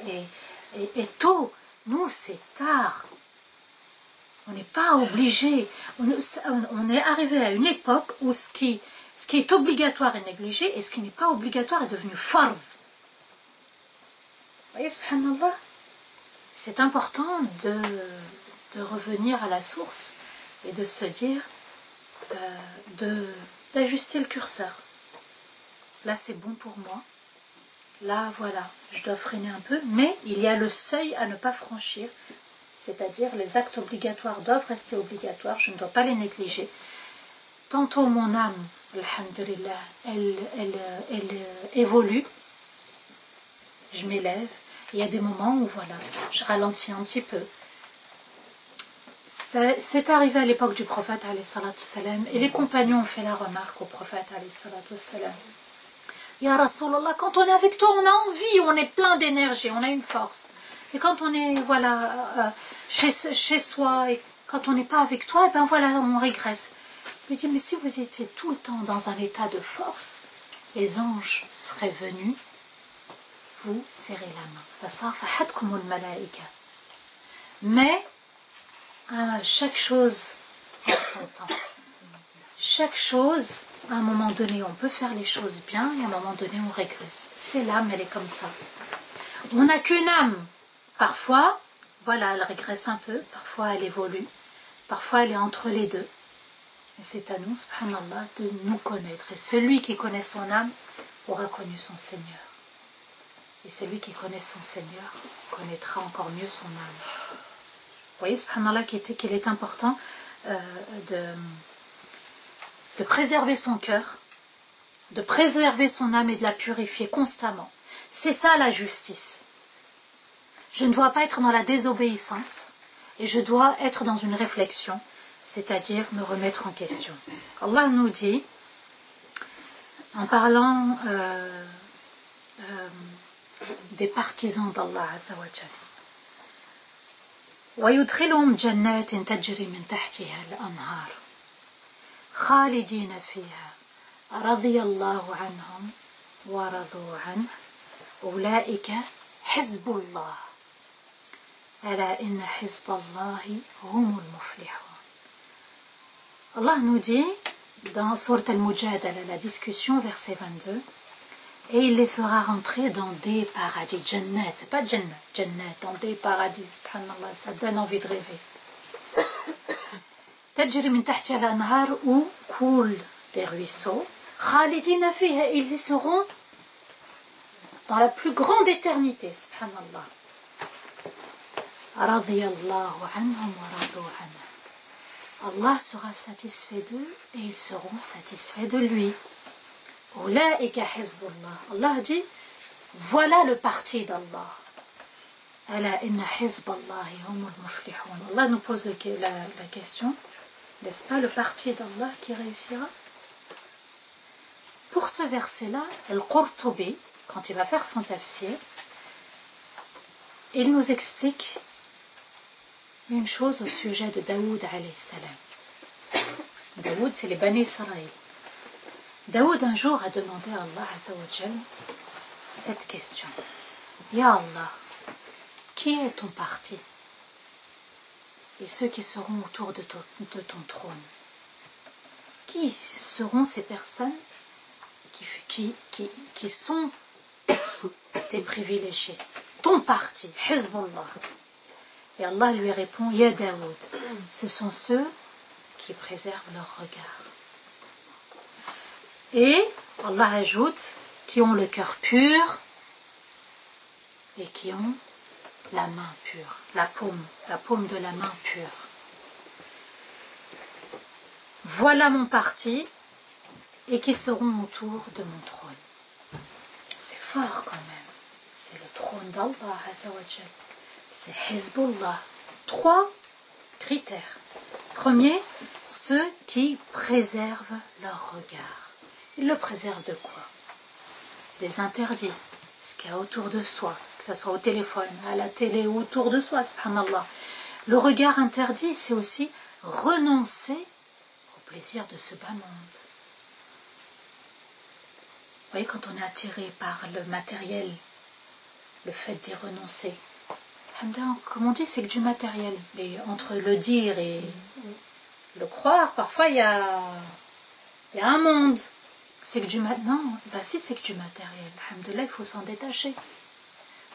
est tôt. Nous, c'est tard. On n'est pas obligé. On est arrivé à une époque où ce qui est obligatoire est négligé et ce qui n'est pas obligatoire est devenu fard. Vous voyez, subhanallah, c'est important de revenir à la source et de se dire, d'ajuster le curseur. Là, c'est bon pour moi. Là, voilà, je dois freiner un peu, mais il y a le seuil à ne pas franchir, c'est-à-dire les actes obligatoires doivent rester obligatoires, je ne dois pas les négliger. Tantôt mon âme, alhamdulillah, elle évolue, je m'élève, il y a des moments où voilà, je ralentis un petit peu. C'est arrivé à l'époque du prophète alayhi salatu salam, et les compagnons ont fait la remarque au prophète alayhi salatu salam. Ya Rasulallah, quand on est avec toi, on a envie, on est plein d'énergie, on a une force. Et quand on est voilà, chez soi, et quand on n'est pas avec toi, et ben voilà, on régresse. Il me dit, mais si vous étiez tout le temps dans un état de force, les anges seraient venus vous serrer la main. Mais chaque chose en son temps. Chaque chose, à un moment donné, on peut faire les choses bien et à un moment donné, on régresse. C'est l'âme, elle est comme ça. On n'a qu'une âme. Parfois, voilà, elle régresse un peu. Parfois, elle évolue. Parfois, elle est entre les deux. Et c'est à nous, subhanallah, de nous connaître. Et celui qui connaît son âme aura connu son Seigneur. Et celui qui connaît son Seigneur connaîtra encore mieux son âme. Vous voyez, subhanallah, qu'il est important de préserver son cœur, de préserver son âme et de la purifier constamment. C'est ça la justice. Je ne dois pas être dans la désobéissance et je dois être dans une réflexion, c'est-à-dire me remettre en question. Allah nous dit, en parlant des partisans d'Allah Azza wa Jalla, وَيُدْخِلُهُمْ جَنَّاتٍ تَجْرِي مِنْ تَحْتِهَا الْأَنْهَارُ خالدين فيها رضي الله عنهم ورضوا عنه أولئك حزب الله ألا إن حزب الله هم المفلحون. Allah nous dit dans Sourate Al-Mujadala, la discussion, verset 22, et il les fera rentrer dans des paradis. Jannat, c'est pas Jannat, Jannat, dans des paradis. Subhanallah, ça donne envie de rêver. تجري من تحتها الأنهار où coulent des ruisseaux. خالدين فيها, ils y seront dans la plus grande éternité. Subhanallah. رضي الله عنهم ورضوا عنه. Allah sera satisfait d'eux et ils seront satisfaits de lui. أولئك حزب الله. Allah dit, voilà le parti d'Allah. ألا إن حزب الله هم المفلحون. Allah nous pose la question. N'est-ce pas le parti d'Allah qui réussira? Pour ce verset-là, Al-Qurtubi, quand il va faire son tafsir, il nous explique une chose au sujet de Daoud alayhi salam. Daoud, c'est les Bani Israël. Daoud un jour a demandé à Allah Azza wa Jal cette question. Ya Allah, qui est ton parti? Et ceux qui seront autour de ton trône. Qui seront ces personnes qui sont tes privilégiés? Ton parti, Hizbullah. Et Allah lui répond, Ya Daoud, ce sont ceux qui préservent leur regard. Et Allah ajoute, qui ont le cœur pur et qui ont la main pure, la paume de la main pure. Voilà mon parti et qui seront autour de mon trône. C'est fort quand même. C'est le trône d'Allah Azza wa Jal. C'est Hizbullah. 3 critères. Premier, ceux qui préservent leur regard. Ils le préservent de quoi? Des interdits. Ce qu'il y a autour de soi, que ce soit au téléphone, à la télé ou autour de soi, subhanallah. Le regard interdit, c'est aussi renoncer aux plaisirs de ce bas monde. Vous voyez, quand on est attiré par le matériel, le fait d'y renoncer, comme on dit, c'est que du matériel. Mais entre le dire et le croire, parfois il y a un monde. C'est que du matériel. Non, si c'est que du matériel. Alhamdoulilah, il faut s'en détacher.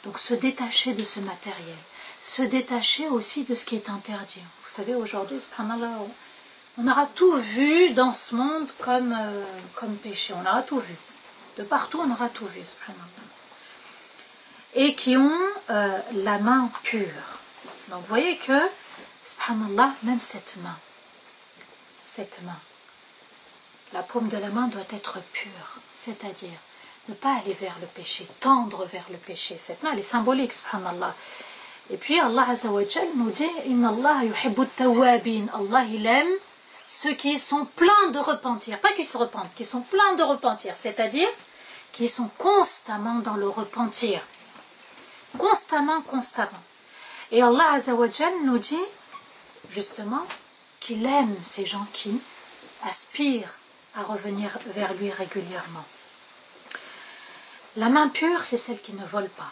Donc se détacher de ce matériel. Se détacher aussi de ce qui est interdit. Vous savez, aujourd'hui, subhanallah, on aura tout vu dans ce monde comme péché. On aura tout vu. De partout, on aura tout vu, subhanallah. Et qui ont la main pure. Donc vous voyez que, subhanallah, même cette main, la paume de la main doit être pure, c'est-à-dire ne pas aller vers le péché, tendre vers le péché. Cette main, elle est symbolique, subhanallah. Et puis Allah Azza wa Jal nous dit « Inna Allah yuhibbu tawabin » Allah, il aime ceux qui sont pleins de repentir. Pas qui se repentent, qui sont pleins de repentir, c'est-à-dire qui sont constamment dans le repentir. Constamment. Et Allah Azza wa Jal nous dit justement qu'il aime ces gens qui aspirent à revenir vers lui régulièrement. La main pure, c'est celle qui ne vole pas,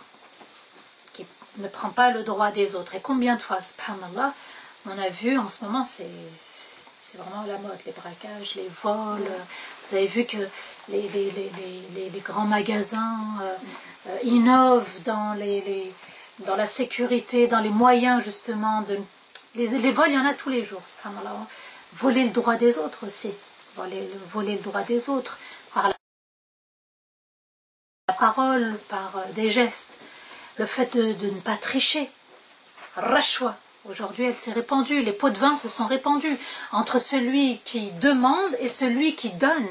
qui ne prend pas le droit des autres. Et combien de fois, subhanallah, on a vu, en ce moment, c'est vraiment la mode, les braquages, les vols. Vous avez vu que les grands magasins innovent dans la sécurité, dans les moyens justement. Les vols, il y en a tous les jours, subhanallah. Voler le droit des autres aussi. Voler le droit des autres par la parole, par des gestes. Le fait de ne pas tricher. Rachwa. Aujourd'hui, elle s'est répandue. Les pots de vin se sont répandus entre celui qui demande et celui qui donne.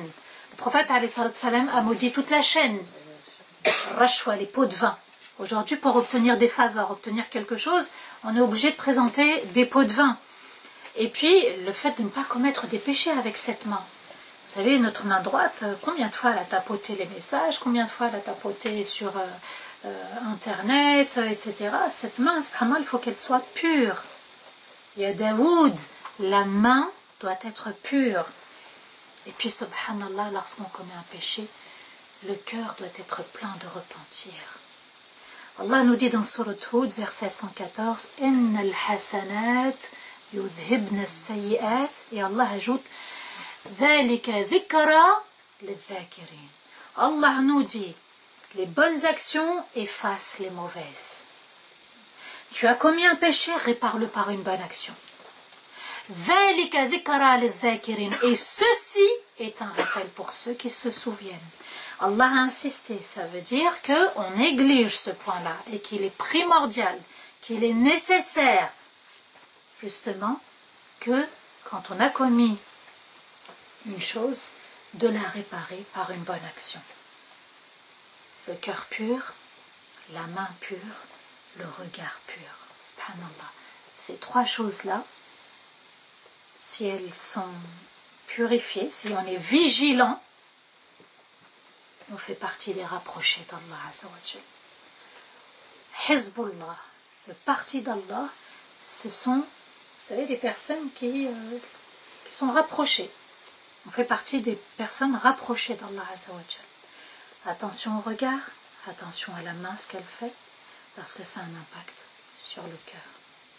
Le prophète a maudit toute la chaîne. Rachwa, les pots de vin. Aujourd'hui, pour obtenir des faveurs, obtenir quelque chose, on est obligé de présenter des pots de vin. Et puis, le fait de ne pas commettre des péchés avec cette main. Vous savez, notre main droite, combien de fois elle a tapoté les messages, combien de fois elle a tapoté sur Internet, etc. Cette main, subhanallah, il faut qu'elle soit pure. Il y a Daoud, la main doit être pure. Et puis, subhanallah, lorsqu'on commet un péché, le cœur doit être plein de repentir. Allah nous dit dans Surat Hud, verset 114, « Inna al-hasanat yudhibna as-sayyi'at » et Allah ajoute « Dhalika dhikra lil-dhakirin » Allah nous dit « Les bonnes actions effacent les mauvaises. » Tu as commis un péché, répare-le par une bonne action. « Dhalika dhikra lil-dhakirin » et ceci est un rappel pour ceux qui se souviennent. Allah a insisté, ça veut dire qu'on néglige ce point-là et qu'il est primordial, qu'il est nécessaire, justement, que quand on a commis une chose, de la réparer par une bonne action. Le cœur pur, la main pure, le regard pur. Subhanallah. Ces trois choses-là, si elles sont purifiées, si on est vigilant, on fait partie des rapprochés d'Allah Azza wa Jal. Hizbullah, le parti d'Allah, ce sont, vous savez, des personnes qui sont rapprochées. On fait partie des personnes rapprochées d'Allah Azza wa Jal. Attention au regard, attention à la main, ce qu'elle fait, parce que ça a un impact sur le cœur.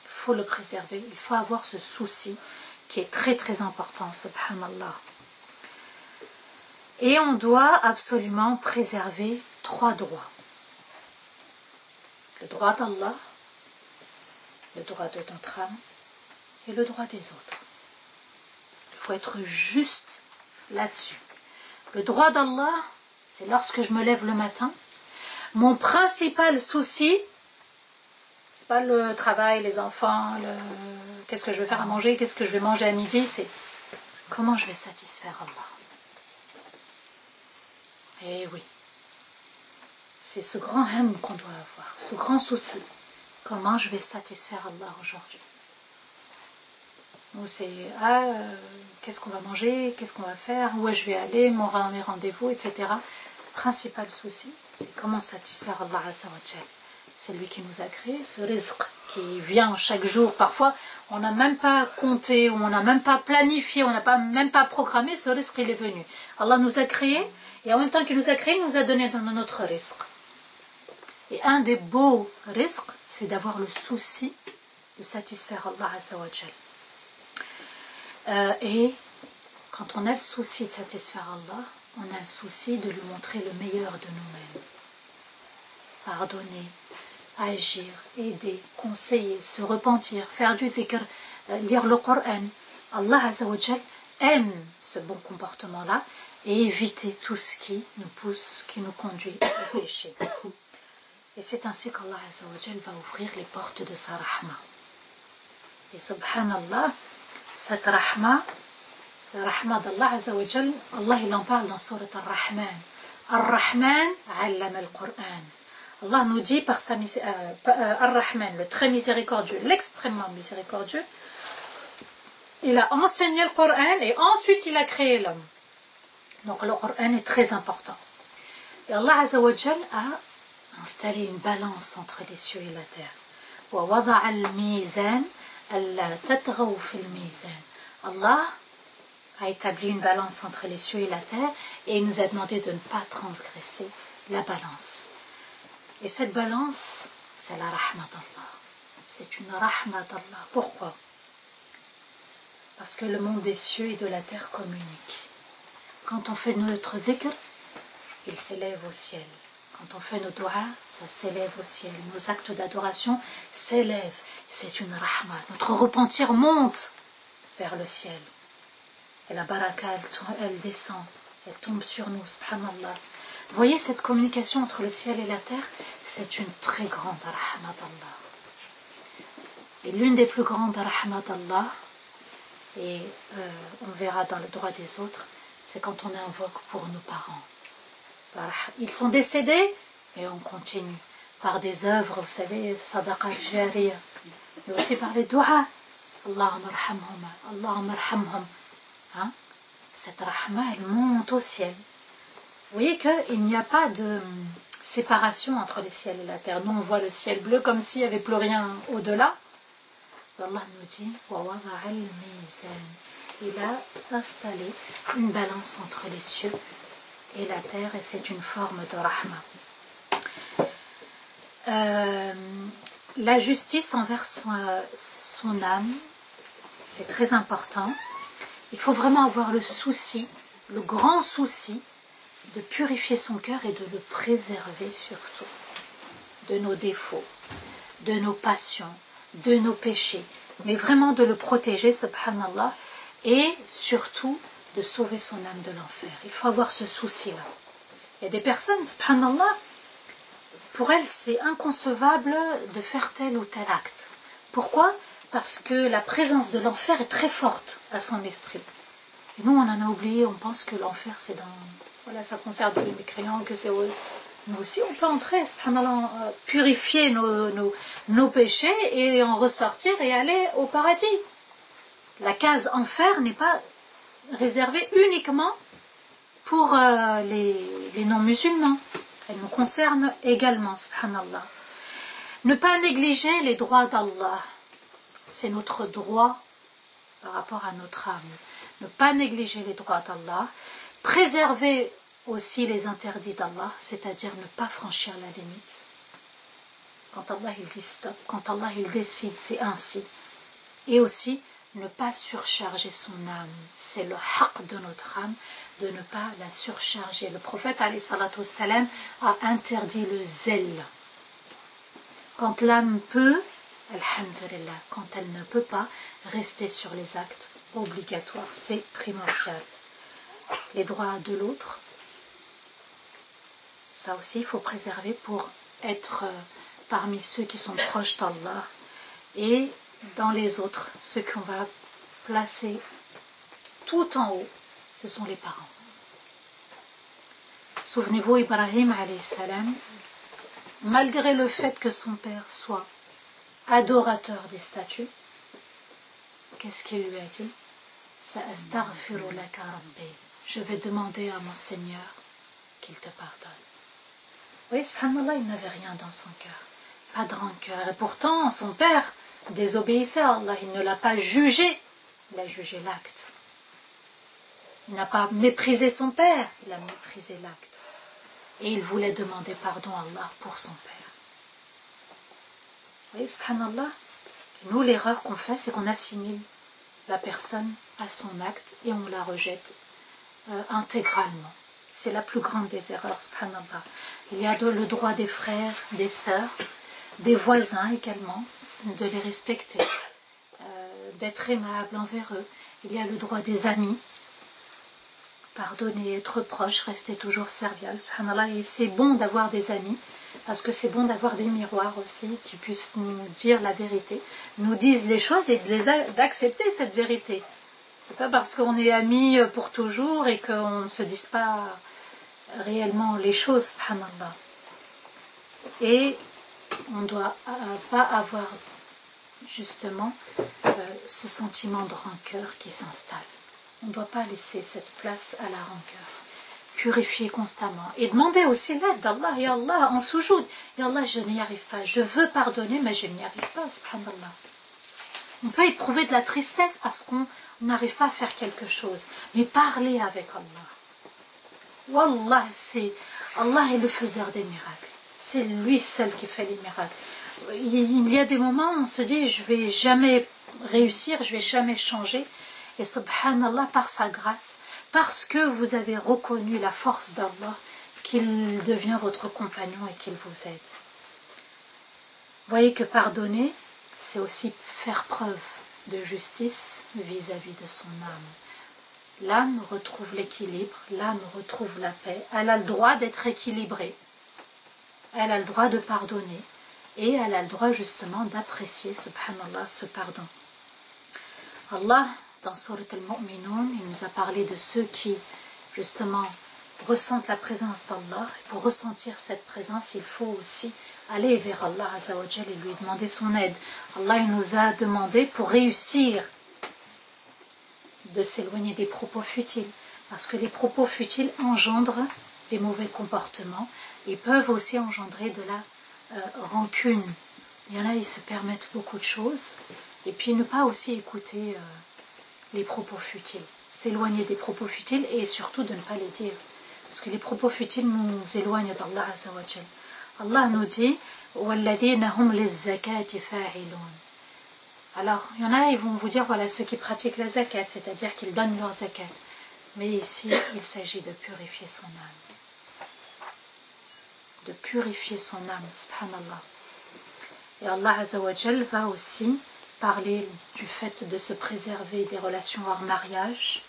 Il faut le préserver, il faut avoir ce souci qui est très très important, subhanallah. Et on doit absolument préserver trois droits. Le droit d'Allah, le droit de notre âme et le droit des autres. Il faut être juste là-dessus. Le droit d'Allah, c'est lorsque je me lève le matin, mon principal souci, c'est pas le travail, les enfants, qu'est-ce que je vais faire à manger, qu'est-ce que je vais manger à midi, c'est comment je vais satisfaire Allah. Et oui, c'est ce grand hum qu'on doit avoir, ce grand souci. Comment je vais satisfaire Allah aujourd'hui? Ou c'est, qu'est-ce qu'on va manger, qu'est-ce qu'on va faire, où je vais aller, mes rendez-vous, etc. Principal souci, c'est comment satisfaire Allah Azza wa Jal. C'est lui qui nous a créé, ce rizq, qui vient chaque jour. Parfois, on n'a même pas compté, ou on n'a même pas planifié, on n'a même pas programmé, ce risque il est venu. Allah nous a créés, et en même temps qu'il nous a créés, il nous a donné notre risque. Et un des beaux risques, c'est d'avoir le souci de satisfaire Allah Azza wa Jal. Et quand on a le souci de satisfaire Allah, on a le souci de lui montrer le meilleur de nous-mêmes. Pardonner, agir, aider, conseiller, se repentir, faire du dhikr, lire le Coran. Allah Azza wa Jal aime ce bon comportement-là et éviter tout ce qui nous pousse, qui nous conduit au péché. Et c'est ainsi qu'Allah Azza wa Jal va ouvrir les portes de sa rahma. Et subhanallah, cette rahma, la rahma d'Allah Azza wa Jal, Allah il en parle dans Surat Ar-Rahman. Ar-Rahman allama al-Qur'an. Allah nous dit par sa Ar-Rahman, le très miséricordieux, l'extrêmement miséricordieux, il a enseigné le Coran et ensuite il a créé l'homme. Donc le Coran est très important. Et Allah Azza wa Jal a installé une balance entre les cieux et la terre. وَوَضَعَ الْمِيزَانَ أَلَّا تَطْغَوْا فِي الْمِيزَانِ. Allah a établi une balance entre les cieux et la terre et il nous a demandé de ne pas transgresser la balance. Et cette balance, c'est la rahmat d'Allah. C'est une rahmat d'Allah. Pourquoi? Parce que le monde des cieux et de la terre communiquent. Quand on fait notre dhikr, il s'élève au ciel. Quand on fait nos doigts, ça s'élève au ciel. Nos actes d'adoration s'élèvent. C'est une rahmat. Notre repentir monte vers le ciel. Et la baraka, elle descend. Elle tombe sur nous, subhanallah. Vous voyez cette communication entre le ciel et la terre, c'est une très grande rahmat d'Allah. Et l'une des plus grandes rahmat d'Allah, et on verra dans le droit des autres, c'est quand on invoque pour nos parents. Ils sont décédés, et on continue par des œuvres, vous savez, sadaqa al-jariya, mais aussi par les doigts. Allahumma arhamhum, Allahumma arhamhum. Hein? Cette rahma, elle monte au ciel. Vous voyez qu'il n'y a pas de séparation entre le ciel et la terre. Nous, on voit le ciel bleu comme s'il n'y avait plus rien au-delà. Allah nous dit, il a installé une balance entre les cieux et la terre, et c'est une forme de rahma. La justice envers son âme, c'est très important. Il faut vraiment avoir le souci, le grand souci, de purifier son cœur et de le préserver surtout de nos défauts, de nos passions, de nos péchés, mais vraiment de le protéger, subhanallah, et surtout de sauver son âme de l'enfer. Il faut avoir ce souci-là. Il y a des personnes, subhanallah, pour elles c'est inconcevable de faire tel ou tel acte. Pourquoi? Parce que la présence de l'enfer est très forte à son esprit. Et nous, on en a oublié, on pense que l'enfer c'est dans... Voilà, ça concerne tous les mécréants, que c'est... Nous aussi, on peut entrer, subhanallah, purifier nos péchés et en ressortir et aller au paradis. La case enfer n'est pas réservée uniquement pour les non-musulmans. Elle nous concerne également, subhanallah. Ne pas négliger les droits d'Allah. C'est notre droit par rapport à notre âme. Ne pas négliger les droits d'Allah. Préserver aussi les interdits d'Allah, c'est-à-dire ne pas franchir la limite. Quand Allah il dit stop, quand Allah il décide, c'est ainsi. Et aussi, ne pas surcharger son âme. C'est le haqq de notre âme, de ne pas la surcharger. Le prophète alayhi salatu wassalam a interdit le zèle. Quand l'âme peut, alhamdulillah, quand elle ne peut pas, rester sur les actes obligatoires, c'est primordial. Les droits de l'autre, ça aussi il faut préserver pour être parmi ceux qui sont proches d'Allah, et dans les autres, ceux qu'on va placer tout en haut, ce sont les parents. Souvenez-vous, Ibrahim alayhi salam, malgré le fait que son père soit adorateur des statues, qu'est-ce qu'il lui a dit? Sa'astaghfiru laka rabbi. Je vais demander à mon Seigneur qu'il te pardonne. Oui, subhanallah, il n'avait rien dans son cœur. pas de rancœur. Et pourtant, son père désobéissait à Allah. Il ne l'a pas jugé, il a jugé l'acte. Il n'a pas méprisé son père, il a méprisé l'acte. Et il voulait demander pardon à Allah pour son père. Vous voyez, subhanallah, nous, l'erreur qu'on fait, c'est qu'on assimile la personne à son acte et on la rejette intégralement. C'est la plus grande des erreurs, subhanallah. Il y a le droit des frères, des sœurs, des voisins également, de les respecter, d'être aimable envers eux. Il y a le droit des amis, pardonner, être proche, rester toujours serviable, subhanallah. Et c'est bon d'avoir des amis, parce que c'est bon d'avoir des miroirs aussi, qui puissent nous dire la vérité, nous disent les choses et d'accepter cette vérité. C'est pas parce qu'on est amis pour toujours et qu'on ne se dise pas réellement les choses, subhanallah. Et on ne doit pas avoir justement ce sentiment de rancœur qui s'installe. On ne doit pas laisser cette place à la rancœur. Purifier constamment. Et demander aussi l'aide d'Allah. Ya Allah, en soujoud. Ya Allah, je n'y arrive pas. Je veux pardonner, mais je n'y arrive pas, subhanallah. On peut éprouver de la tristesse parce qu'on n'arrive pas à faire quelque chose. Mais parler avec Allah. Wallah, Allah est le faiseur des miracles. C'est lui seul qui fait les miracles. Il y a des moments où on se dit, je ne vais jamais réussir, je ne vais jamais changer. Et subhanallah, par sa grâce, parce que vous avez reconnu la force d'Allah, qu'il devient votre compagnon et qu'il vous aide. Voyez que pardonner, c'est aussi faire preuve de justice vis-à-vis de son âme. L'âme retrouve l'équilibre, l'âme retrouve la paix, elle a le droit d'être équilibrée, elle a le droit de pardonner et elle a le droit justement d'apprécier, subhanallah, ce pardon. Allah, dans Surat al-Mu'minun, il nous a parlé de ceux qui, justement, ressentent la présence d'Allah. Et pour ressentir cette présence, il faut aussi aller vers Allah Azza wa Jal et lui demander son aide. Allah il nous a demandé, pour réussir, de s'éloigner des propos futiles. Parce que les propos futiles engendrent des mauvais comportements et peuvent aussi engendrer de la rancune. Il y en a, ils se permettent beaucoup de choses. Et puis ne pas aussi écouter les propos futiles. S'éloigner des propos futiles et surtout de ne pas les dire. Parce que les propos futiles nous éloignent d'Allah Azza wa Jal. Allah nous dit وَالَّذِينَ هُمْ لِلزَّكَاةِ فَاعِلُونَ. Alors, il y en a, ils vont vous dire, voilà, ceux qui pratiquent la zakat, c'est-à-dire qu'ils donnent leur zakat. Mais ici, il s'agit de purifier son âme. De purifier son âme, subhanallah. Et Allah Azza wa Jal va aussi parler du fait de se préserver des relations hors mariage.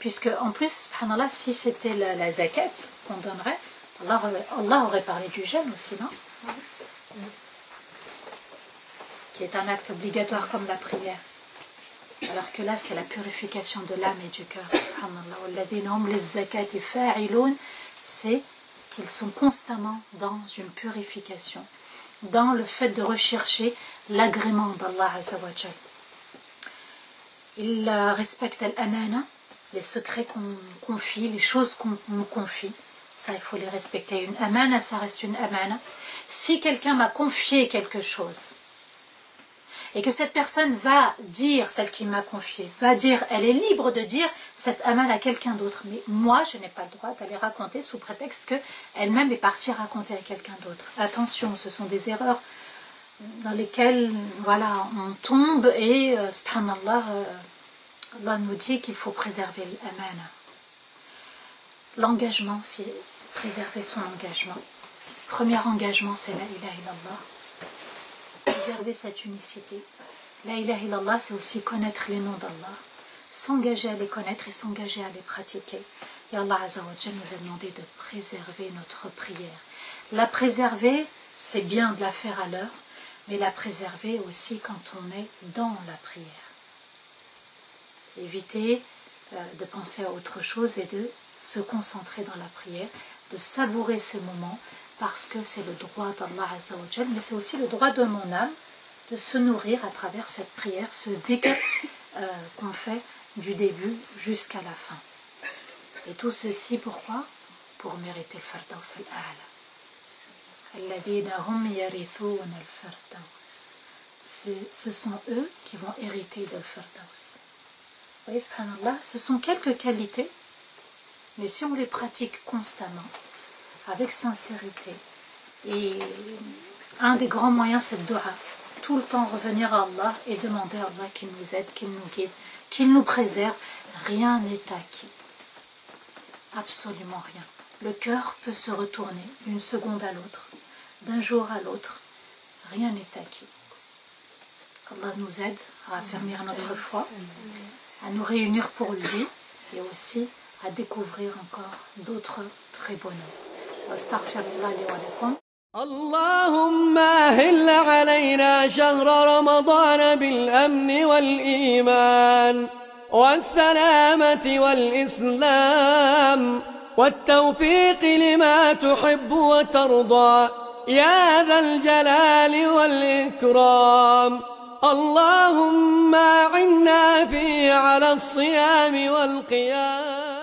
Puisque, en plus, subhanallah, si c'était la zakat qu'on donnerait, Allah aurait parlé du jeûne aussi, non? Qui est un acte obligatoire comme la prière. Alors que là, c'est la purification de l'âme et du cœur. C'est qu'ils sont constamment dans une purification, dans le fait de rechercher l'agrément d'Allah Azza wa Jal. Ils respectent l'amana, les secrets qu'on confie, les choses qu'on nous confie. Ça, il faut les respecter. Une amana, ça reste une amana. Si quelqu'un m'a confié quelque chose, et que cette personne va dire, celle qui m'a confié, va dire, elle est libre de dire cette amana à quelqu'un d'autre. Mais moi, je n'ai pas le droit d'aller raconter sous prétexte qu'elle-même est partie raconter à quelqu'un d'autre. Attention, ce sont des erreurs dans lesquelles, voilà, on tombe et, subhanallah, Allah nous dit qu'il faut préserver l'amana. L'engagement, c'est préserver son engagement. Le premier engagement, c'est la ilaha illallah. Préserver cette unicité. La ilaha illallah, c'est aussi connaître les noms d'Allah, s'engager à les connaître et s'engager à les pratiquer. Et Allah Azza wa Jal nous a demandé de préserver notre prière. La préserver, c'est bien de la faire à l'heure, mais la préserver aussi quand on est dans la prière. Éviter de penser à autre chose et de se concentrer dans la prière, de savourer ces moments, parce que c'est le droit d'Allah Azza wa Jal, mais c'est aussi le droit de mon âme de se nourrir à travers cette prière, ce dhikr qu'on fait du début jusqu'à la fin. Et tout ceci, pourquoi? Pour mériter le Firdaus al-A'la. الذين هم يرثون الفردوس. Ce sont eux qui vont hériter de Firdaus. Vous voyez, subhanallah, ce sont quelques qualités, mais si on les pratique constamment, avec sincérité, et un des grands moyens, c'est le dua. Tout le temps revenir à Allah et demander à Allah qu'il nous aide, qu'il nous guide, qu'il nous préserve. Rien n'est acquis. Absolument rien. Le cœur peut se retourner d'une seconde à l'autre, d'un jour à l'autre. Rien n'est acquis. Allah nous aide à affermir notre foi, à nous réunir pour lui et aussi à découvrir encore d'autres très beaux noms. Astaghfirullah li wa lakum. اللهم أهل علينا شهر رمضان بالأمن والإيمان والسلامة والإسلام والتوفيق لما تحب وترضى يا ذا الجلال والإكرام. اللهم أعنا فيه على الصيام والقيام.